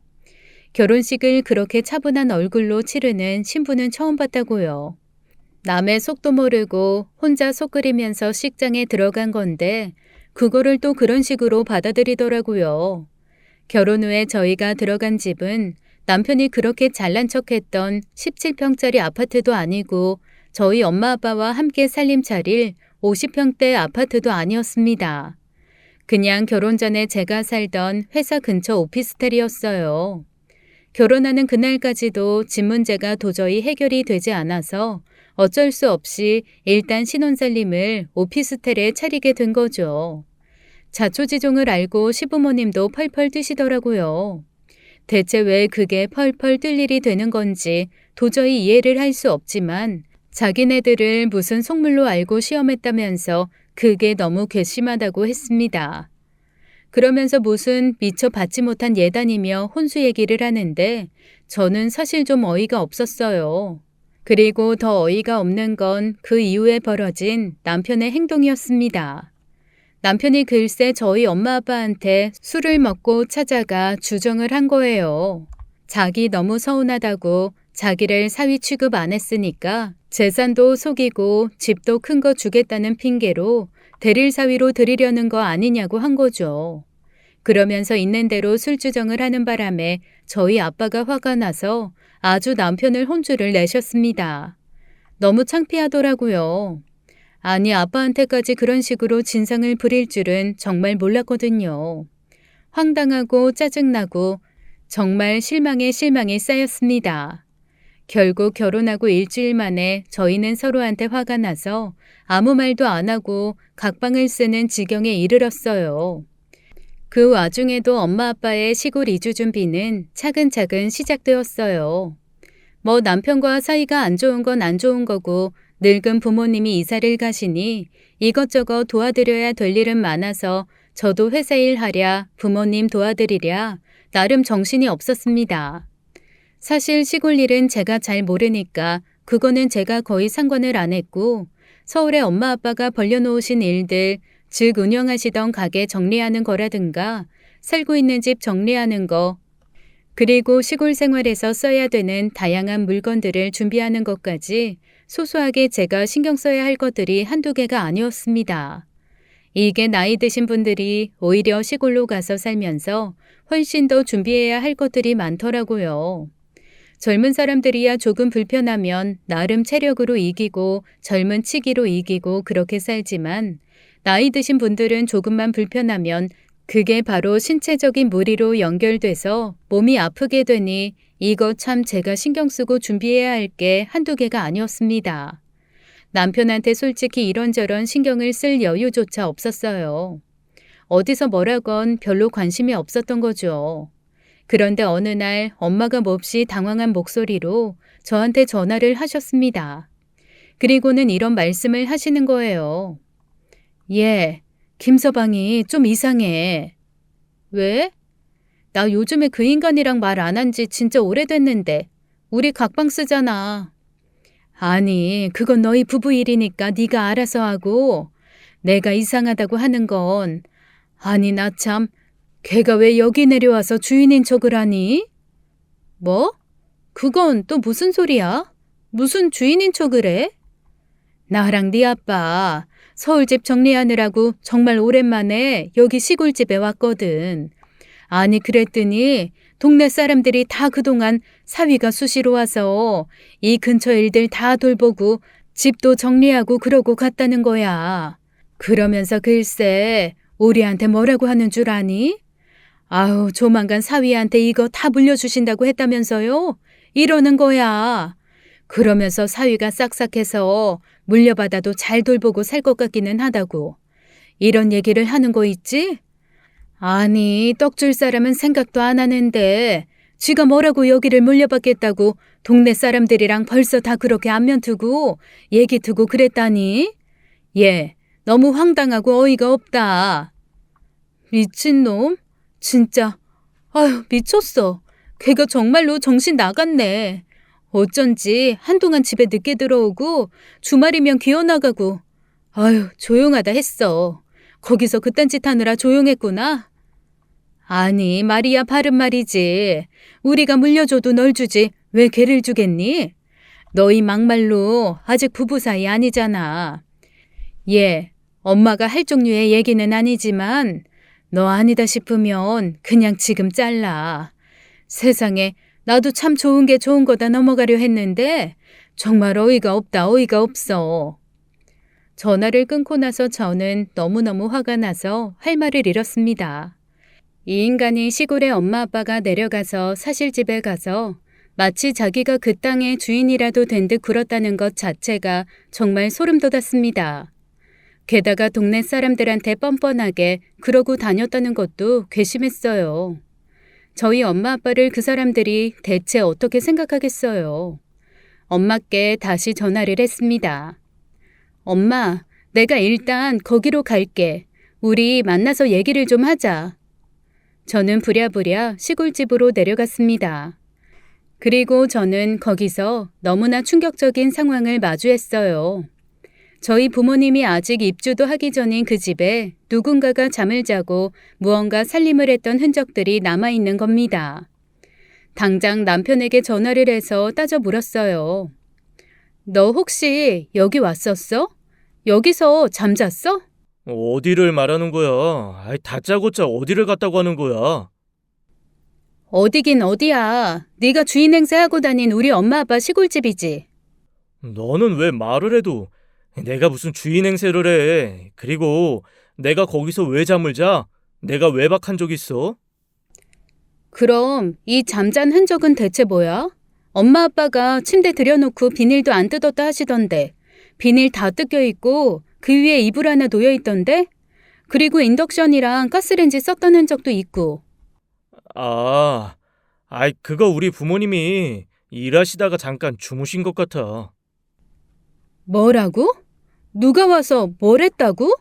결혼식을 그렇게 차분한 얼굴로 치르는 신부는 처음 봤다고요. 남의 속도 모르고 혼자 속 끓이면서 식장에 들어간 건데 그거를 또 그런 식으로 받아들이더라고요. 결혼 후에 저희가 들어간 집은 남편이 그렇게 잘난 척했던 17평짜리 아파트도 아니고 저희 엄마 아빠와 함께 살림 차릴 50평대 아파트도 아니었습니다. 그냥 결혼 전에 제가 살던 회사 근처 오피스텔이었어요. 결혼하는 그날까지도 집 문제가 도저히 해결이 되지 않아서 어쩔 수 없이 일단 신혼살림을 오피스텔에 차리게 된 거죠. 자초지종을 알고 시부모님도 펄펄 뛰시더라고요. 대체 왜 그게 펄펄 뛸 일이 되는 건지 도저히 이해를 할 수 없지만 자기네들을 무슨 속물로 알고 시험했다면서 그게 너무 괘씸하다고 했습니다. 그러면서 무슨 미처 받지 못한 예단이며 혼수 얘기를 하는데 저는 사실 좀 어이가 없었어요. 그리고 더 어이가 없는 건 그 이후에 벌어진 남편의 행동이었습니다. 남편이 글쎄 저희 엄마 아빠한테 술을 먹고 찾아가 주정을 한 거예요. 자기 너무 서운하다고 자기를 사위 취급 안 했으니까 재산도 속이고 집도 큰 거 주겠다는 핑계로 대릴 사위로 드리려는 거 아니냐고 한 거죠. 그러면서 있는 대로 술주정을 하는 바람에 저희 아빠가 화가 나서 아주 남편을 혼쭐을 내셨습니다. 너무 창피하더라고요. 아니 아빠한테까지 그런 식으로 진상을 부릴 줄은 정말 몰랐거든요. 황당하고 짜증나고 정말 실망에 실망이 쌓였습니다. 결국 결혼하고 일주일 만에 저희는 서로한테 화가 나서 아무 말도 안 하고 각방을 쓰는 지경에 이르렀어요. 그 와중에도 엄마 아빠의 시골 이주 준비는 차근차근 시작되었어요. 뭐 남편과 사이가 안 좋은 건 안 좋은 거고 늙은 부모님이 이사를 가시니 이것저것 도와드려야 될 일은 많아서 저도 회사 일 하랴 부모님 도와드리랴 나름 정신이 없었습니다. 사실 시골 일은 제가 잘 모르니까 그거는 제가 거의 상관을 안 했고 서울에 엄마 아빠가 벌려놓으신 일들 즉 운영하시던 가게 정리하는 거라든가 살고 있는 집 정리하는 거 그리고 시골 생활에서 써야 되는 다양한 물건들을 준비하는 것까지 소소하게 제가 신경 써야 할 것들이 한두 개가 아니었습니다. 이게 나이 드신 분들이 오히려 시골로 가서 살면서 훨씬 더 준비해야 할 것들이 많더라고요. 젊은 사람들이야 조금 불편하면 나름 체력으로 이기고 젊은 치기로 이기고 그렇게 살지만 나이 드신 분들은 조금만 불편하면 그게 바로 신체적인 무리로 연결돼서 몸이 아프게 되니 이거 참 제가 신경 쓰고 준비해야 할 게 한두 개가 아니었습니다. 남편한테 솔직히 이런저런 신경을 쓸 여유조차 없었어요. 어디서 뭐라건 별로 관심이 없었던 거죠. 그런데 어느 날 엄마가 몹시 당황한 목소리로 저한테 전화를 하셨습니다. 그리고는 이런 말씀을 하시는 거예요. 예, 김서방이 좀 이상해. 왜? 나 요즘에 그 인간이랑 말 안 한 지 진짜 오래됐는데 우리 각방 쓰잖아. 아니, 그건 너희 부부 일이니까 네가 알아서 하고 내가 이상하다고 하는 건 아니 나 참 걔가 왜 여기 내려와서 주인인 척을 하니? 뭐? 그건 또 무슨 소리야? 무슨 주인인 척을 해? 나랑 네 아빠 서울집 정리하느라고 정말 오랜만에 여기 시골집에 왔거든. 아니 그랬더니 동네 사람들이 다 그동안 사위가 수시로 와서 이 근처 일들 다 돌보고 집도 정리하고 그러고 갔다는 거야. 그러면서 글쎄 우리한테 뭐라고 하는 줄 아니? 아우 조만간 사위한테 이거 다 물려주신다고 했다면서요? 이러는 거야. 그러면서 사위가 싹싹해서 물려받아도 잘 돌보고 살 것 같기는 하다고. 이런 얘기를 하는 거 있지? 아니 떡 줄 사람은 생각도 안 하는데 쥐가 뭐라고 여기를 물려받겠다고 동네 사람들이랑 벌써 다 그렇게 안면 두고 얘기 두고 그랬다니? 예, 너무 황당하고 어이가 없다. 미친놈? 진짜 아휴 미쳤어. 걔가 정말로 정신 나갔네. 어쩐지 한동안 집에 늦게 들어오고 주말이면 기어나가고 아휴 조용하다 했어. 거기서 그딴 짓 하느라 조용했구나. 아니 말이야 바른 말이지. 우리가 물려줘도 널 주지 왜 걔를 주겠니? 너희 막말로 아직 부부 사이 아니잖아. 예, 엄마가 할 종류의 얘기는 아니지만 너 아니다 싶으면 그냥 지금 잘라. 세상에 나도 참 좋은 게 좋은 거다 넘어가려 했는데 정말 어이가 없다 어이가 없어. 전화를 끊고 나서 저는 너무너무 화가 나서 할 말을 잃었습니다. 이 인간이 시골에 엄마 아빠가 내려가서 사실 집에 가서 마치 자기가 그 땅의 주인이라도 된 듯 굴었다는 것 자체가 정말 소름 돋았습니다. 게다가 동네 사람들한테 뻔뻔하게 그러고 다녔다는 것도 괘씸했어요. 저희 엄마 아빠를 그 사람들이 대체 어떻게 생각하겠어요. 엄마께 다시 전화를 했습니다. 엄마, 내가 일단 거기로 갈게. 우리 만나서 얘기를 좀 하자. 저는 부랴부랴 시골집으로 내려갔습니다. 그리고 저는 거기서 너무나 충격적인 상황을 마주했어요. 저희 부모님이 아직 입주도 하기 전인 그 집에 누군가가 잠을 자고 무언가 살림을 했던 흔적들이 남아있는 겁니다. 당장 남편에게 전화를 해서 따져 물었어요. 너 혹시 여기 왔었어? 여기서 잠잤어? 어디를 말하는 거야? 아이, 다짜고짜 어디를 갔다고 하는 거야? 어디긴 어디야. 네가 주인 행세하고 다닌 우리 엄마 아빠 시골집이지. 너는 왜 말을 해도 내가 무슨 주인 행세를 해? 그리고 내가 거기서 왜 잠을 자? 내가 외박한 적 있어? 그럼 이 잠잔 흔적은 대체 뭐야? 엄마 아빠가 침대 들여놓고 비닐도 안 뜯었다 하시던데 비닐 다 뜯겨 있고 그 위에 이불 하나 놓여 있던데? 그리고 인덕션이랑 가스레인지 썼던 흔적도 있고. 아, 아이, 그거 우리 부모님이 일하시다가 잠깐 주무신 것 같아. 뭐라고? 누가 와서 뭘 했다고?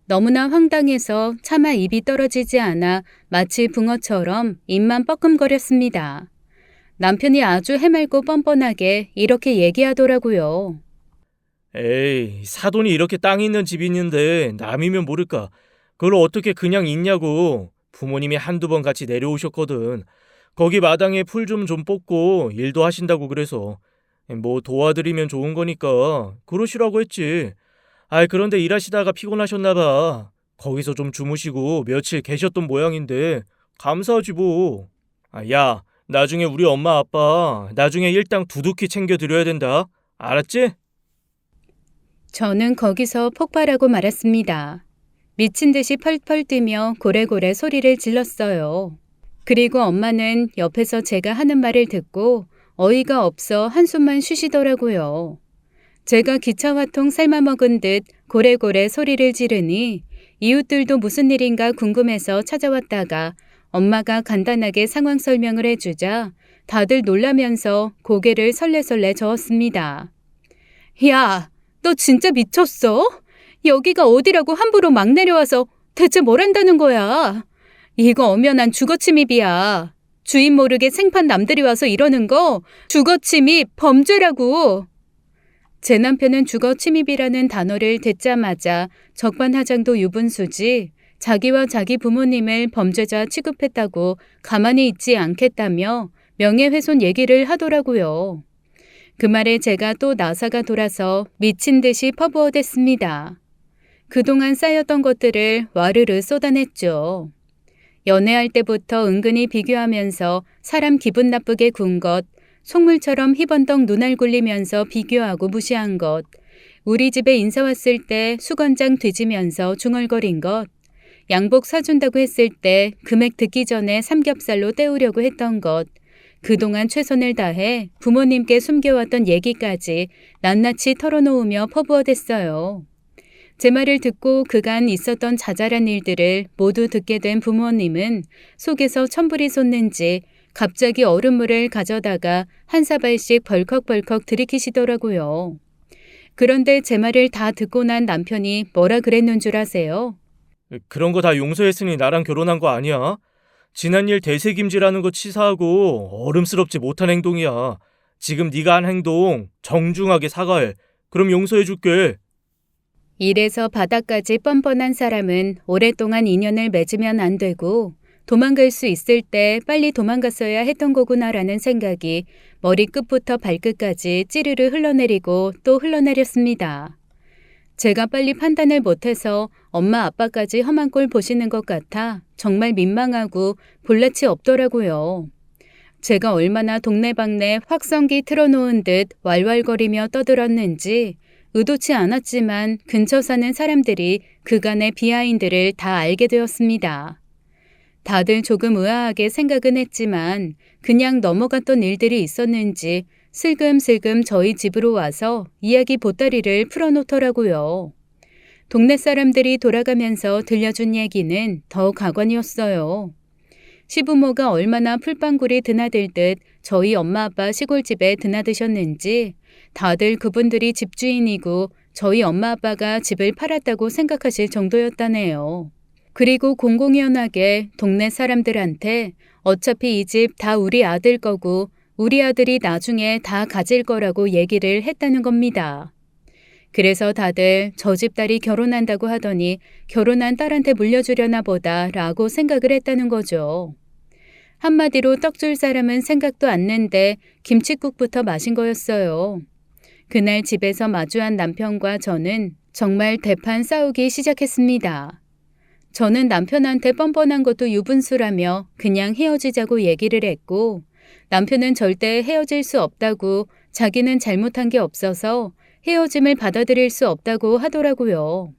너무나 황당해서 차마 입이 떨어지지 않아 마치 붕어처럼 입만 뻐끔거렸습니다. 남편이 아주 해맑고 뻔뻔하게 이렇게 얘기하더라고요. 에이, 사돈이 이렇게 땅 있는 집이 있는데 남이면 모를까. 그걸 어떻게 그냥 있냐고. 부모님이 한두 번 같이 내려오셨거든. 거기 마당에 풀 좀 뽑고 일도 하신다고 그래서. 뭐 도와드리면 좋은 거니까 그러시라고 했지. 아이, 그런데 일하시다가 피곤하셨나 봐. 거기서 좀 주무시고 며칠 계셨던 모양인데 감사하지 뭐. 아, 야, 나중에 우리 엄마 아빠 나중에 일당 두둑히 챙겨드려야 된다. 알았지? 저는 거기서 폭발하고 말았습니다. 미친 듯이 펄펄 뛰며 고래고래 소리를 질렀어요. 그리고 엄마는 옆에서 제가 하는 말을 듣고 어이가 없어 한숨만 쉬시더라고요. 제가 기차화통 삶아먹은 듯 고래고래 소리를 지르니 이웃들도 무슨 일인가 궁금해서 찾아왔다가 엄마가 간단하게 상황 설명을 해주자 다들 놀라면서 고개를 설레설레 저었습니다. 야, 너 진짜 미쳤어? 여기가 어디라고 함부로 막 내려와서 대체 뭘 한다는 거야? 이거 엄연한 주거침입이야. 주인 모르게 생판 남들이 와서 이러는 거 주거침입 범죄라고. 제 남편은 주거침입이라는 단어를 듣자마자 적반하장도 유분수지 자기와 자기 부모님을 범죄자 취급했다고 가만히 있지 않겠다며 명예훼손 얘기를 하더라고요. 그 말에 제가 또 나사가 돌아서 미친 듯이 퍼부어댔습니다. 그동안 쌓였던 것들을 와르르 쏟아냈죠. 연애할 때부터 은근히 비교하면서 사람 기분 나쁘게 군 것, 속물처럼 희번덕 눈알 굴리면서 비교하고 무시한 것, 우리 집에 인사 왔을 때 수건장 뒤지면서 중얼거린 것, 양복 사준다고 했을 때 금액 듣기 전에 삼겹살로 때우려고 했던 것, 그동안 최선을 다해 부모님께 숨겨왔던 얘기까지 낱낱이 털어놓으며 퍼부어댔어요. 제 말을 듣고 그간 있었던 자잘한 일들을 모두 듣게 된 부모님은 속에서 천불이 솟는지 갑자기 얼음물을 가져다가 한 사발씩 벌컥벌컥 들이키시더라고요. 그런데 제 말을 다 듣고 난 남편이 뭐라 그랬는 줄 아세요? 그런 거 다 용서했으니 나랑 결혼한 거 아니야? 지난 일 되새김질하는 거 치사하고 어름스럽지 못한 행동이야. 지금 네가 한 행동 정중하게 사과해. 그럼 용서해줄게. 이래서 바닥까지 뻔뻔한 사람은 오랫동안 인연을 맺으면 안 되고 도망갈 수 있을 때 빨리 도망갔어야 했던 거구나라는 생각이 머리끝부터 발끝까지 찌르르 흘러내리고 또 흘러내렸습니다. 제가 빨리 판단을 못해서 엄마 아빠까지 험한 꼴 보시는 것 같아 정말 민망하고 볼낯이 없더라고요. 제가 얼마나 동네방네 확성기 틀어놓은 듯 왈왈거리며 떠들었는지 의도치 않았지만 근처 사는 사람들이 그간의 비하인드를 다 알게 되었습니다. 다들 조금 의아하게 생각은 했지만 그냥 넘어갔던 일들이 있었는지 슬금슬금 저희 집으로 와서 이야기 보따리를 풀어놓더라고요. 동네 사람들이 돌아가면서 들려준 얘기는 더 가관이었어요. 시부모가 얼마나 풀빵굴이 드나들듯 저희 엄마 아빠 시골집에 드나드셨는지 다들 그분들이 집주인이고 저희 엄마 아빠가 집을 팔았다고 생각하실 정도였다네요. 그리고 공공연하게 동네 사람들한테 어차피 이 집 다 우리 아들 거고 우리 아들이 나중에 다 가질 거라고 얘기를 했다는 겁니다. 그래서 다들 저 집 딸이 결혼한다고 하더니 결혼한 딸한테 물려주려나 보다 라고 생각을 했다는 거죠. 한마디로 떡줄 사람은 생각도 않는데 김칫국부터 마신 거였어요. 그날 집에서 마주한 남편과 저는 정말 대판 싸우기 시작했습니다. 저는 남편한테 뻔뻔한 것도 유분수라며 그냥 헤어지자고 얘기를 했고 남편은 절대 헤어질 수 없다고 자기는 잘못한 게 없어서 헤어짐을 받아들일 수 없다고 하더라고요.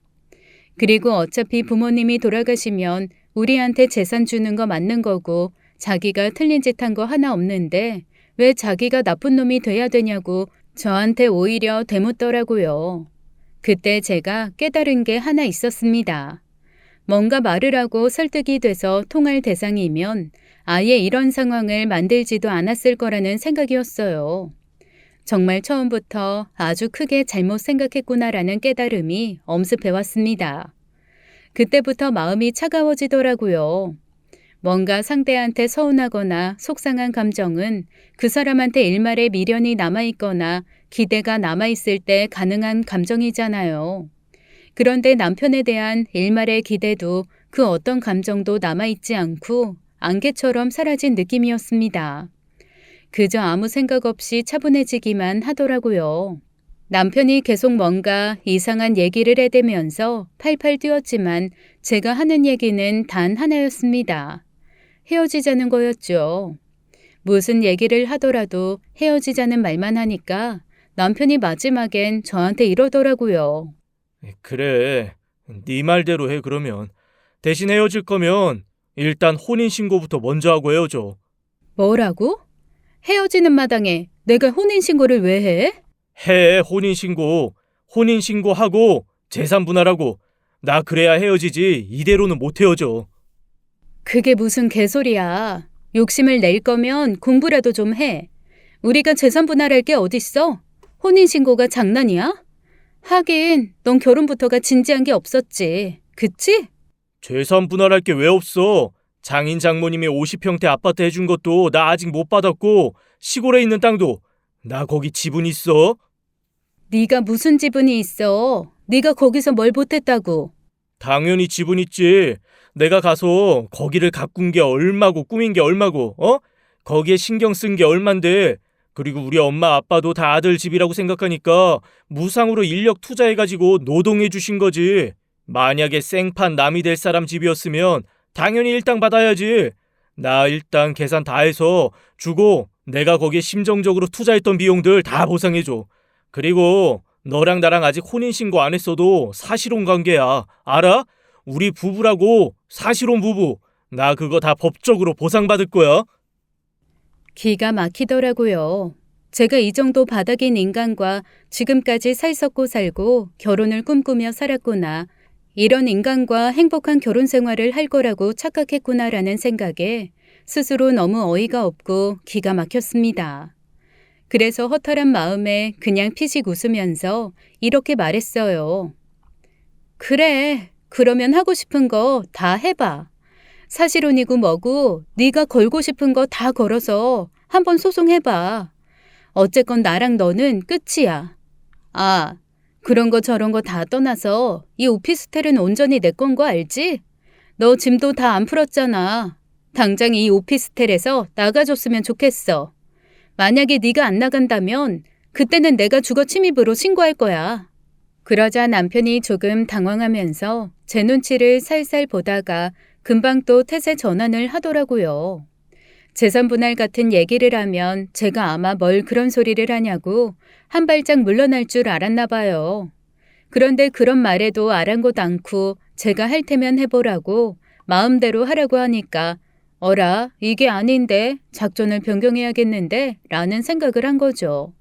그리고 어차피 부모님이 돌아가시면 우리한테 재산 주는 거 맞는 거고 자기가 틀린 짓 한 거 하나 없는데 왜 자기가 나쁜 놈이 돼야 되냐고 저한테 오히려 대묻더라고요. 그때 제가 깨달은 게 하나 있었습니다. 뭔가 말을 하고 설득이 돼서 통할 대상이면 아예 이런 상황을 만들지도 않았을 거라는 생각이었어요. 정말 처음부터 아주 크게 잘못 생각했구나라는 깨달음이 엄습해왔습니다. 그때부터 마음이 차가워지더라고요. 뭔가 상대한테 서운하거나 속상한 감정은 그 사람한테 일말의 미련이 남아있거나 기대가 남아있을 때 가능한 감정이잖아요. 그런데 남편에 대한 일말의 기대도 그 어떤 감정도 남아있지 않고 안개처럼 사라진 느낌이었습니다. 그저 아무 생각 없이 차분해지기만 하더라고요. 남편이 계속 뭔가 이상한 얘기를 해대면서 팔팔 뛰었지만 제가 하는 얘기는 단 하나였습니다. 헤어지자는 거였죠. 무슨 얘기를 하더라도 헤어지자는 말만 하니까 남편이 마지막엔 저한테 이러더라고요. 그래, 네 말대로 해 그러면. 대신 헤어질 거면 일단 혼인신고부터 먼저 하고 헤어져. 뭐라고? 헤어지는 마당에 내가 혼인신고를 왜 해? 해, 혼인신고. 혼인신고하고 재산 분할하고. 나 그래야 헤어지지 이대로는 못 헤어져. 그게 무슨 개소리야. 욕심을 낼 거면 공부라도 좀 해. 우리가 재산 분할할 게 어딨어? 혼인신고가 장난이야? 하긴 넌 결혼부터가 진지한 게 없었지. 그치? 재산 분할할 게 왜 없어? 장인 장모님이 50평대 아파트 해준 것도 나 아직 못 받았고 시골에 있는 땅도 나 거기 지분 있어. 네가 무슨 지분이 있어? 네가 거기서 뭘 못했다고. 당연히 지분 있지. 내가 가서 거기를 가꾼 게 얼마고 꾸민 게 얼마고, 어? 거기에 신경 쓴 게 얼만데. 그리고 우리 엄마 아빠도 다 아들 집이라고 생각하니까 무상으로 인력 투자해가지고 노동해 주신 거지. 만약에 생판 남이 될 사람 집이었으면 당연히 일당 받아야지. 나 일단 계산 다 해서 주고 내가 거기에 심정적으로 투자했던 비용들 다 보상해줘. 그리고 너랑 나랑 아직 혼인신고 안 했어도 사실혼 관계야. 알아? 우리 부부라고 사실혼 부부. 나 그거 다 법적으로 보상받을 거야. 기가 막히더라고요. 제가 이 정도 바닥인 인간과 지금까지 살썩고 살고 결혼을 꿈꾸며 살았구나. 이런 인간과 행복한 결혼 생활을 할 거라고 착각했구나라는 생각에 스스로 너무 어이가 없고 기가 막혔습니다. 그래서 허탈한 마음에 그냥 피식 웃으면서 이렇게 말했어요. 그래, 그러면 하고 싶은 거 다 해봐. 사실혼이고 뭐고 네가 걸고 싶은 거 다 걸어서 한번 소송해봐. 어쨌건 나랑 너는 끝이야. 아, 그런 거 저런 거 다 떠나서 이 오피스텔은 온전히 내 건 거 알지? 너 짐도 다 안 풀었잖아. 당장 이 오피스텔에서 나가줬으면 좋겠어. 만약에 네가 안 나간다면 그때는 내가 주거 침입으로 신고할 거야. 그러자 남편이 조금 당황하면서 제 눈치를 살살 보다가 금방 또 태세 전환을 하더라고요. 재산 분할 같은 얘기를 하면 제가 아마 뭘 그런 소리를 하냐고 한 발짝 물러날 줄 알았나 봐요. 그런데 그런 말에도 아랑곳 않고 제가 할 테면 해보라고 마음대로 하라고 하니까 어라, 이게 아닌데 작전을 변경해야겠는데 라는 생각을 한 거죠.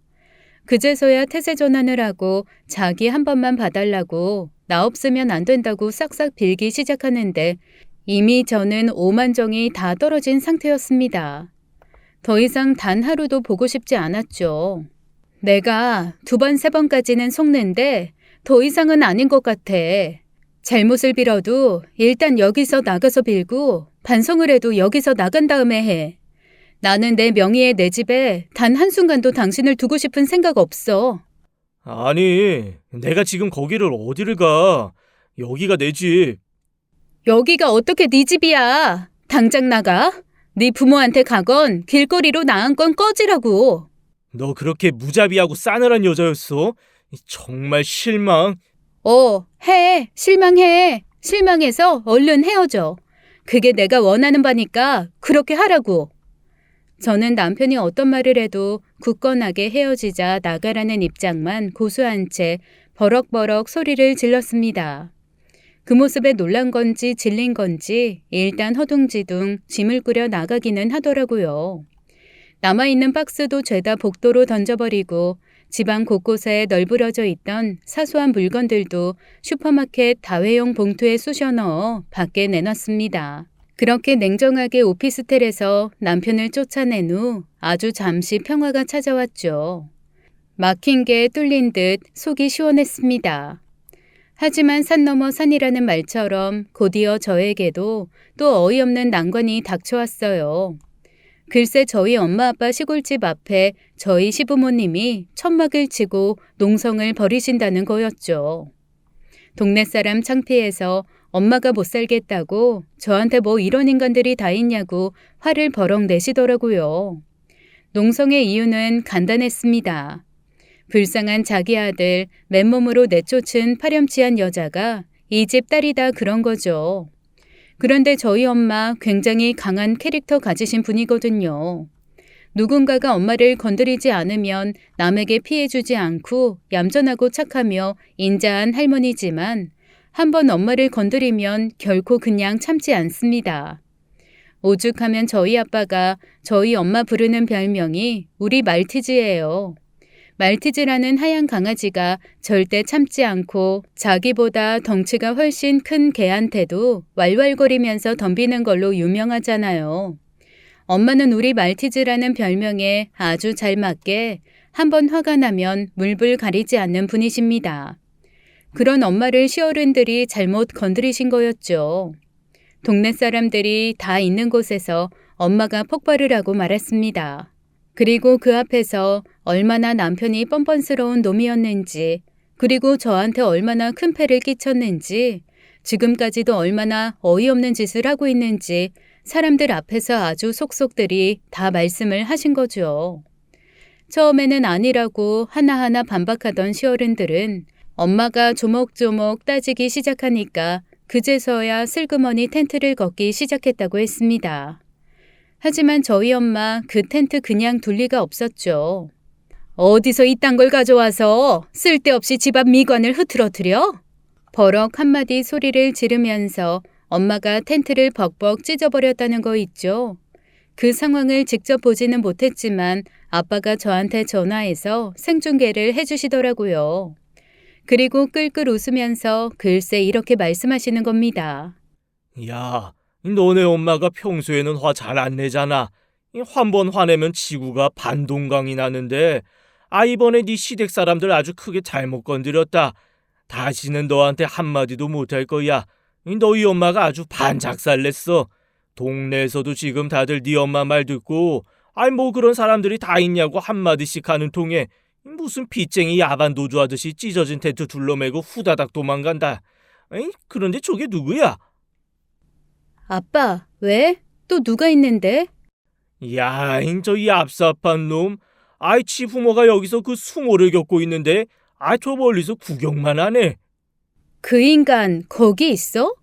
그제서야 태세 전환을 하고 자기 한 번만 봐달라고 나 없으면 안 된다고 싹싹 빌기 시작하는데 이미 저는 오만정이 다 떨어진 상태였습니다. 더 이상 단 하루도 보고 싶지 않았죠. 내가 2번, 3번까지는 속는데 더 이상은 아닌 것 같아. 잘못을 빌어도 일단 여기서 나가서 빌고 반성을 해도 여기서 나간 다음에 해. 나는 내 명의의 내 집에 단 한순간도 당신을 두고 싶은 생각 없어. 아니, 내가 지금 거기를 어디를 가? 여기가 내 집. 여기가 어떻게 네 집이야? 당장 나가. 네 부모한테 가건 길거리로 나앉건 꺼지라고. 너 그렇게 무자비하고 싸늘한 여자였어? 정말 실망. 해. 실망해. 실망해서 얼른 헤어져. 그게 내가 원하는 바니까 그렇게 하라고. 저는 남편이 어떤 말을 해도 굳건하게 헤어지자 나가라는 입장만 고수한 채 버럭버럭 소리를 질렀습니다. 그 모습에 놀란 건지 질린 건지 일단 허둥지둥 짐을 꾸려 나가기는 하더라고요. 남아있는 박스도 죄다 복도로 던져버리고 집안 곳곳에 널브러져 있던 사소한 물건들도 슈퍼마켓 다회용 봉투에 쑤셔 넣어 밖에 내놨습니다. 그렇게 냉정하게 오피스텔에서 남편을 쫓아낸 후 아주 잠시 평화가 찾아왔죠. 막힌 게 뚫린 듯 속이 시원했습니다. 하지만 산 넘어 산이라는 말처럼 곧이어 저에게도 또 어이없는 난관이 닥쳐왔어요. 글쎄 저희 엄마 아빠 시골집 앞에 저희 시부모님이 천막을 치고 농성을 벌이신다는 거였죠. 동네 사람 창피해서 엄마가 못 살겠다고 저한테 뭐 이런 인간들이 다 있냐고 화를 버럭 내시더라고요. 농성의 이유는 간단했습니다. 불쌍한 자기 아들 맨몸으로 내쫓은 파렴치한 여자가 이 집 딸이다 그런 거죠. 그런데 저희 엄마 굉장히 강한 캐릭터 가지신 분이거든요. 누군가가 엄마를 건드리지 않으면 남에게 피해주지 않고 얌전하고 착하며 인자한 할머니지만 한번 엄마를 건드리면 결코 그냥 참지 않습니다. 오죽하면 저희 아빠가 저희 엄마 부르는 별명이 우리 말티즈예요. 말티즈라는 하얀 강아지가 절대 참지 않고 자기보다 덩치가 훨씬 큰 개한테도 왈왈거리면서 덤비는 걸로 유명하잖아요. 엄마는 우리 말티즈라는 별명에 아주 잘 맞게 한번 화가 나면 물불 가리지 않는 분이십니다. 그런 엄마를 시어른들이 잘못 건드리신 거였죠. 동네 사람들이 다 있는 곳에서 엄마가 폭발을 하고 말았습니다. 그리고 그 앞에서 얼마나 남편이 뻔뻔스러운 놈이었는지, 그리고 저한테 얼마나 큰 패를 끼쳤는지, 지금까지도 얼마나 어이없는 짓을 하고 있는지 사람들 앞에서 아주 속속들이 다 말씀을 하신 거죠. 처음에는 아니라고 하나하나 반박하던 시어른들은 엄마가 조목조목 따지기 시작하니까 그제서야 슬그머니 텐트를 걷기 시작했다고 했습니다. 하지만 저희 엄마 그 텐트 그냥 둘 리가 없었죠. 어디서 이딴 걸 가져와서 쓸데없이 집 앞 미관을 흐트러뜨려? 버럭 한마디 소리를 지르면서 엄마가 텐트를 벅벅 찢어버렸다는 거 있죠. 그 상황을 직접 보지는 못했지만 아빠가 저한테 전화해서 생중계를 해주시더라고요. 그리고 끌끌 웃으면서 글쎄 이렇게 말씀하시는 겁니다. 야, 너네 엄마가 평소에는 화 잘 안 내잖아. 한 번 화내면 지구가 반동강이 나는데 이번에 네 시댁 사람들 아주 크게 잘못 건드렸다. 다시는 너한테 한마디도 못할 거야. 너희 엄마가 아주 반작살냈어. 동네에서도 지금 다들 네 엄마 말 듣고 뭐 그런 사람들이 다 있냐고 한마디씩 하는 통에 무슨 빚쟁이 야반 도주하듯이 찢어진 텐트 둘러매고 후다닥 도망간다. 그런데 저게 누구야? 아빠, 왜? 또 누가 있는데? 야, 저 얍삽한 놈. 지 부모가 여기서 그 수모를 겪고 있는데 저 멀리서 구경만 하네. 그 인간 거기 있어?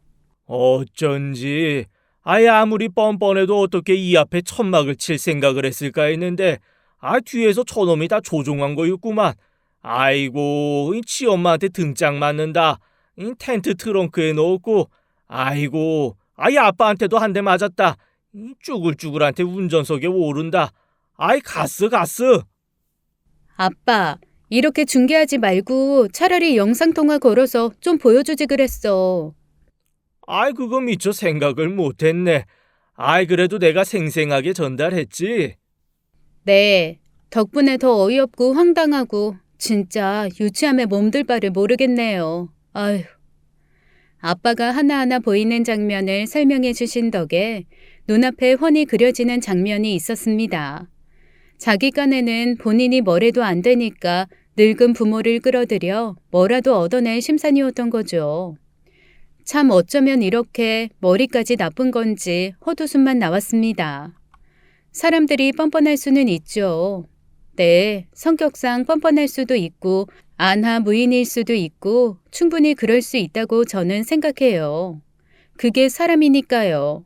어쩐지. 아무리 뻔뻔해도 어떻게 이 앞에 천막을 칠 생각을 했을까 했는데 뒤에서 저놈이 다 조종한 거였구만. 아이고, 지 엄마한테 등짝 맞는다. 텐트 트렁크에 넣었고 아이고, 아빠한테도 한 대 맞았다. 쭈글쭈글한테 운전석에 오른다. 가스. 아빠, 이렇게 중계하지 말고 차라리 영상통화 걸어서 좀 보여주지 그랬어. 그거 미처 생각을 못했네. 그래도 내가 생생하게 전달했지. 네, 덕분에 더 어이없고 황당하고 진짜 유치함에 몸둘 바를 모르겠네요. 아휴. 아빠가 하나하나 보이는 장면을 설명해 주신 덕에 눈앞에 훤히 그려지는 장면이 있었습니다. 자기 깐에는 본인이 뭐래도 안 되니까 늙은 부모를 끌어들여 뭐라도 얻어낼 심산이었던 거죠. 참 어쩌면 이렇게 머리까지 나쁜 건지 헛웃음만 나왔습니다. 사람들이 뻔뻔할 수는 있죠. 네, 성격상 뻔뻔할 수도 있고 안하 무인일 수도 있고 충분히 그럴 수 있다고 저는 생각해요. 그게 사람이니까요.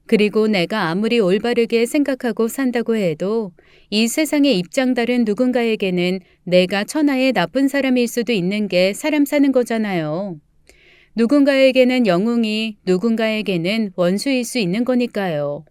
그리고 내가 아무리 올바르게 생각하고 산다고 해도 이 세상에 입장 다른 누군가에게는 내가 천하의 나쁜 사람일 수도 있는 게 사람 사는 거잖아요. 누군가에게는 영웅이 누군가에게는 원수일 수 있는 거니까요.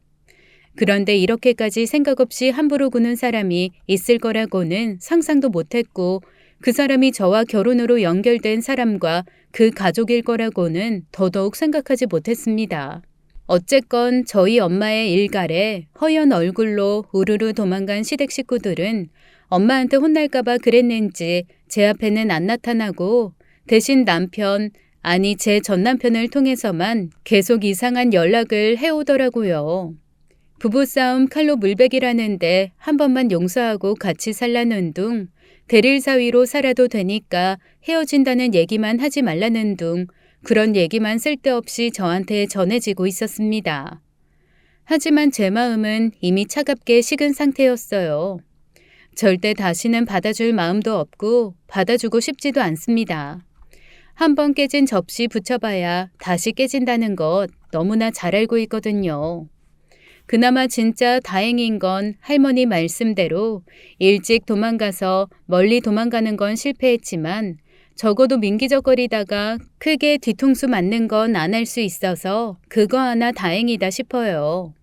그런데 이렇게까지 생각 없이 함부로 구는 사람이 있을 거라고는 상상도 못했고 그 사람이 저와 결혼으로 연결된 사람과 그 가족일 거라고는 더더욱 생각하지 못했습니다. 어쨌건 저희 엄마의 일갈에 허연 얼굴로 우르르 도망간 시댁 식구들은 엄마한테 혼날까봐 그랬는지 제 앞에는 안 나타나고 대신 남편, 아니 제 전남편을 통해서만 계속 이상한 연락을 해오더라고요. 부부싸움 칼로 물베기라는데 한 번만 용서하고 같이 살라는 둥, 대릴 사위로 살아도 되니까 헤어진다는 얘기만 하지 말라는 둥, 그런 얘기만 쓸데없이 저한테 전해지고 있었습니다. 하지만 제 마음은 이미 차갑게 식은 상태였어요. 절대 다시는 받아줄 마음도 없고 받아주고 싶지도 않습니다. 한 번 깨진 접시 붙여봐야 다시 깨진다는 것 너무나 잘 알고 있거든요. 그나마 진짜 다행인 건 할머니 말씀대로 일찍 도망가서 멀리 도망가는 건 실패했지만 적어도 민기적거리다가 크게 뒤통수 맞는 건 안 할 수 있어서 그거 하나 다행이다 싶어요.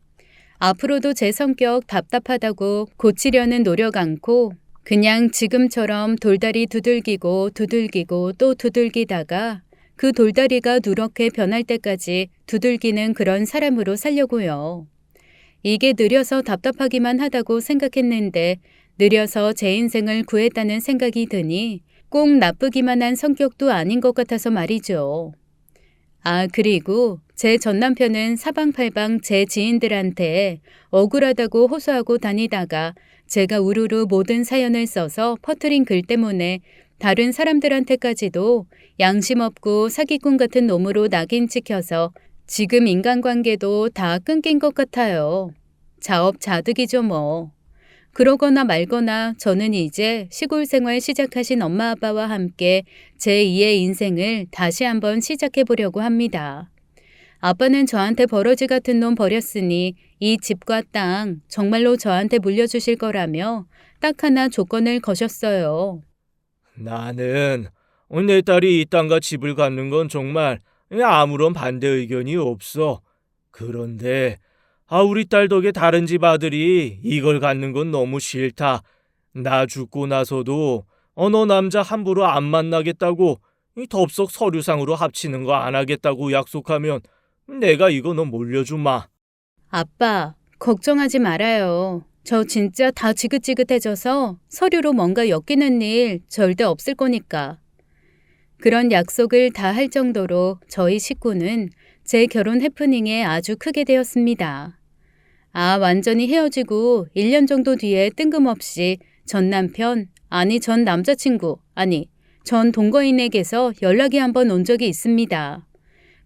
앞으로도 제 성격 답답하다고 고치려는 노력 않고 그냥 지금처럼 돌다리 두들기고 두들기고 또 두들기다가 그 돌다리가 누렇게 변할 때까지 두들기는 그런 사람으로 살려고요. 이게 느려서 답답하기만 하다고 생각했는데 느려서 제 인생을 구했다는 생각이 드니 꼭 나쁘기만 한 성격도 아닌 것 같아서 말이죠. 아, 그리고 제 전남편은 사방팔방 제 지인들한테 억울하다고 호소하고 다니다가 제가 우르르 모든 사연을 써서 퍼뜨린 글 때문에 다른 사람들한테까지도 양심 없고 사기꾼 같은 놈으로 낙인 찍혀서 지금 인간관계도 다 끊긴 것 같아요. 자업자득이죠 뭐. 그러거나 말거나 저는 이제 시골 생활 시작하신 엄마 아빠와 함께 제2의 인생을 다시 한번 시작해 보려고 합니다. 아빠는 저한테 버러지 같은 놈 버렸으니 이 집과 땅 정말로 저한테 물려주실 거라며 딱 하나 조건을 거셨어요. 나는 내 딸이 이 땅과 집을 갖는 건 정말 아무런 반대 의견이 없어. 그런데 우리 딸 덕에 다른 집 아들이 이걸 갖는 건 너무 싫다. 나 죽고 나서도 너 남자 함부로 안 만나겠다고 이 덥석 서류상으로 합치는 거 안 하겠다고 약속하면 내가 이거 너 물려주마. 아빠, 걱정하지 말아요. 저 진짜 다 지긋지긋해져서 서류로 뭔가 엮이는 일 절대 없을 거니까. 그런 약속을 다 할 정도로 저희 식구는 제 결혼 해프닝에 아주 크게 되었습니다. 완전히 헤어지고 1년 정도 뒤에 뜬금없이 전 남편, 아니 전 남자친구, 아니 전 동거인에게서 연락이 한번 온 적이 있습니다.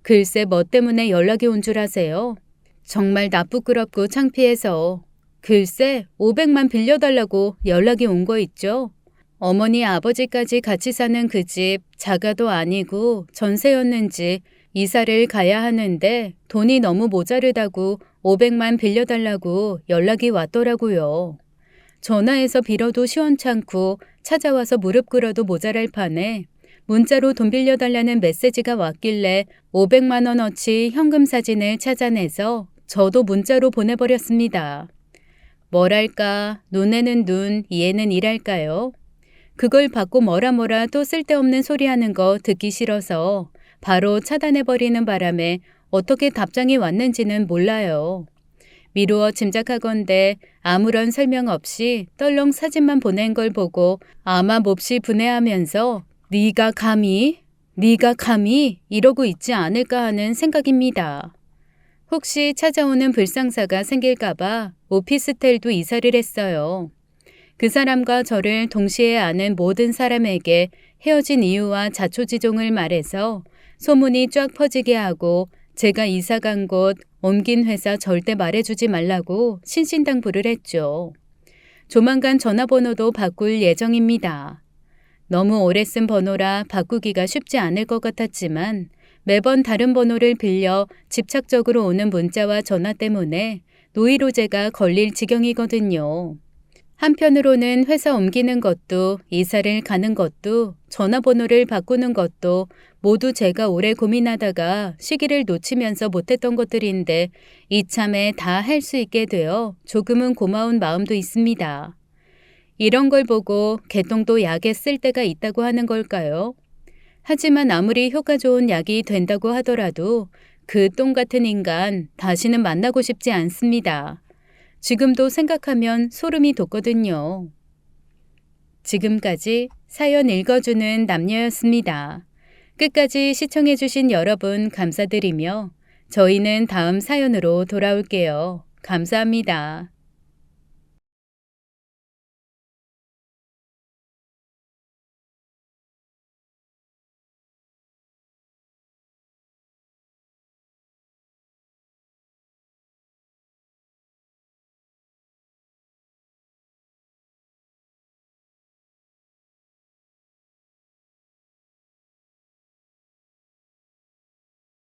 글쎄 뭐 때문에 연락이 온 줄 아세요? 정말 나쁘끄럽고 창피해서 글쎄 500만 빌려달라고 연락이 온 거 있죠. 어머니 아버지까지 같이 사는 그 집 자가도 아니고 전세였는지 이사를 가야 하는데 돈이 너무 모자르다고 500만 빌려달라고 연락이 왔더라고요. 전화해서 빌어도 시원찮고 찾아와서 무릎 꿇어도 모자랄 판에 문자로 돈 빌려달라는 메시지가 왔길래 500만 원어치 현금 사진을 찾아내서 저도 문자로 보내버렸습니다. 뭐랄까 눈에는 눈, 이에는 이랄까요? 그걸 받고 뭐라 또 쓸데없는 소리 하는 거 듣기 싫어서 바로 차단해버리는 바람에 어떻게 답장이 왔는지는 몰라요. 미루어 짐작하건대 아무런 설명 없이 떨렁 사진만 보낸 걸 보고 아마 몹시 분해하면서 네가 감히 이러고 있지 않을까 하는 생각입니다. 혹시 찾아오는 불상사가 생길까봐 오피스텔도 이사를 했어요. 그 사람과 저를 동시에 아는 모든 사람에게 헤어진 이유와 자초지종을 말해서 소문이 쫙 퍼지게 하고 제가 이사 간 곳, 옮긴 회사 절대 말해주지 말라고 신신당부를 했죠. 조만간 전화번호도 바꿀 예정입니다. 너무 오래 쓴 번호라 바꾸기가 쉽지 않을 것 같았지만 매번 다른 번호를 빌려 집착적으로 오는 문자와 전화 때문에 노이로제가 걸릴 지경이거든요. 한편으로는 회사 옮기는 것도, 이사를 가는 것도, 전화번호를 바꾸는 것도 모두 제가 오래 고민하다가 시기를 놓치면서 못했던 것들인데 이참에 다 할 수 있게 되어 조금은 고마운 마음도 있습니다. 이런 걸 보고 개똥도 약에 쓸 때가 있다고 하는 걸까요? 하지만 아무리 효과 좋은 약이 된다고 하더라도 그 똥 같은 인간 다시는 만나고 싶지 않습니다. 지금도 생각하면 소름이 돋거든요. 지금까지 사연 읽어주는 남녀였습니다. 끝까지 시청해주신 여러분 감사드리며 저희는 다음 사연으로 돌아올게요. 감사합니다.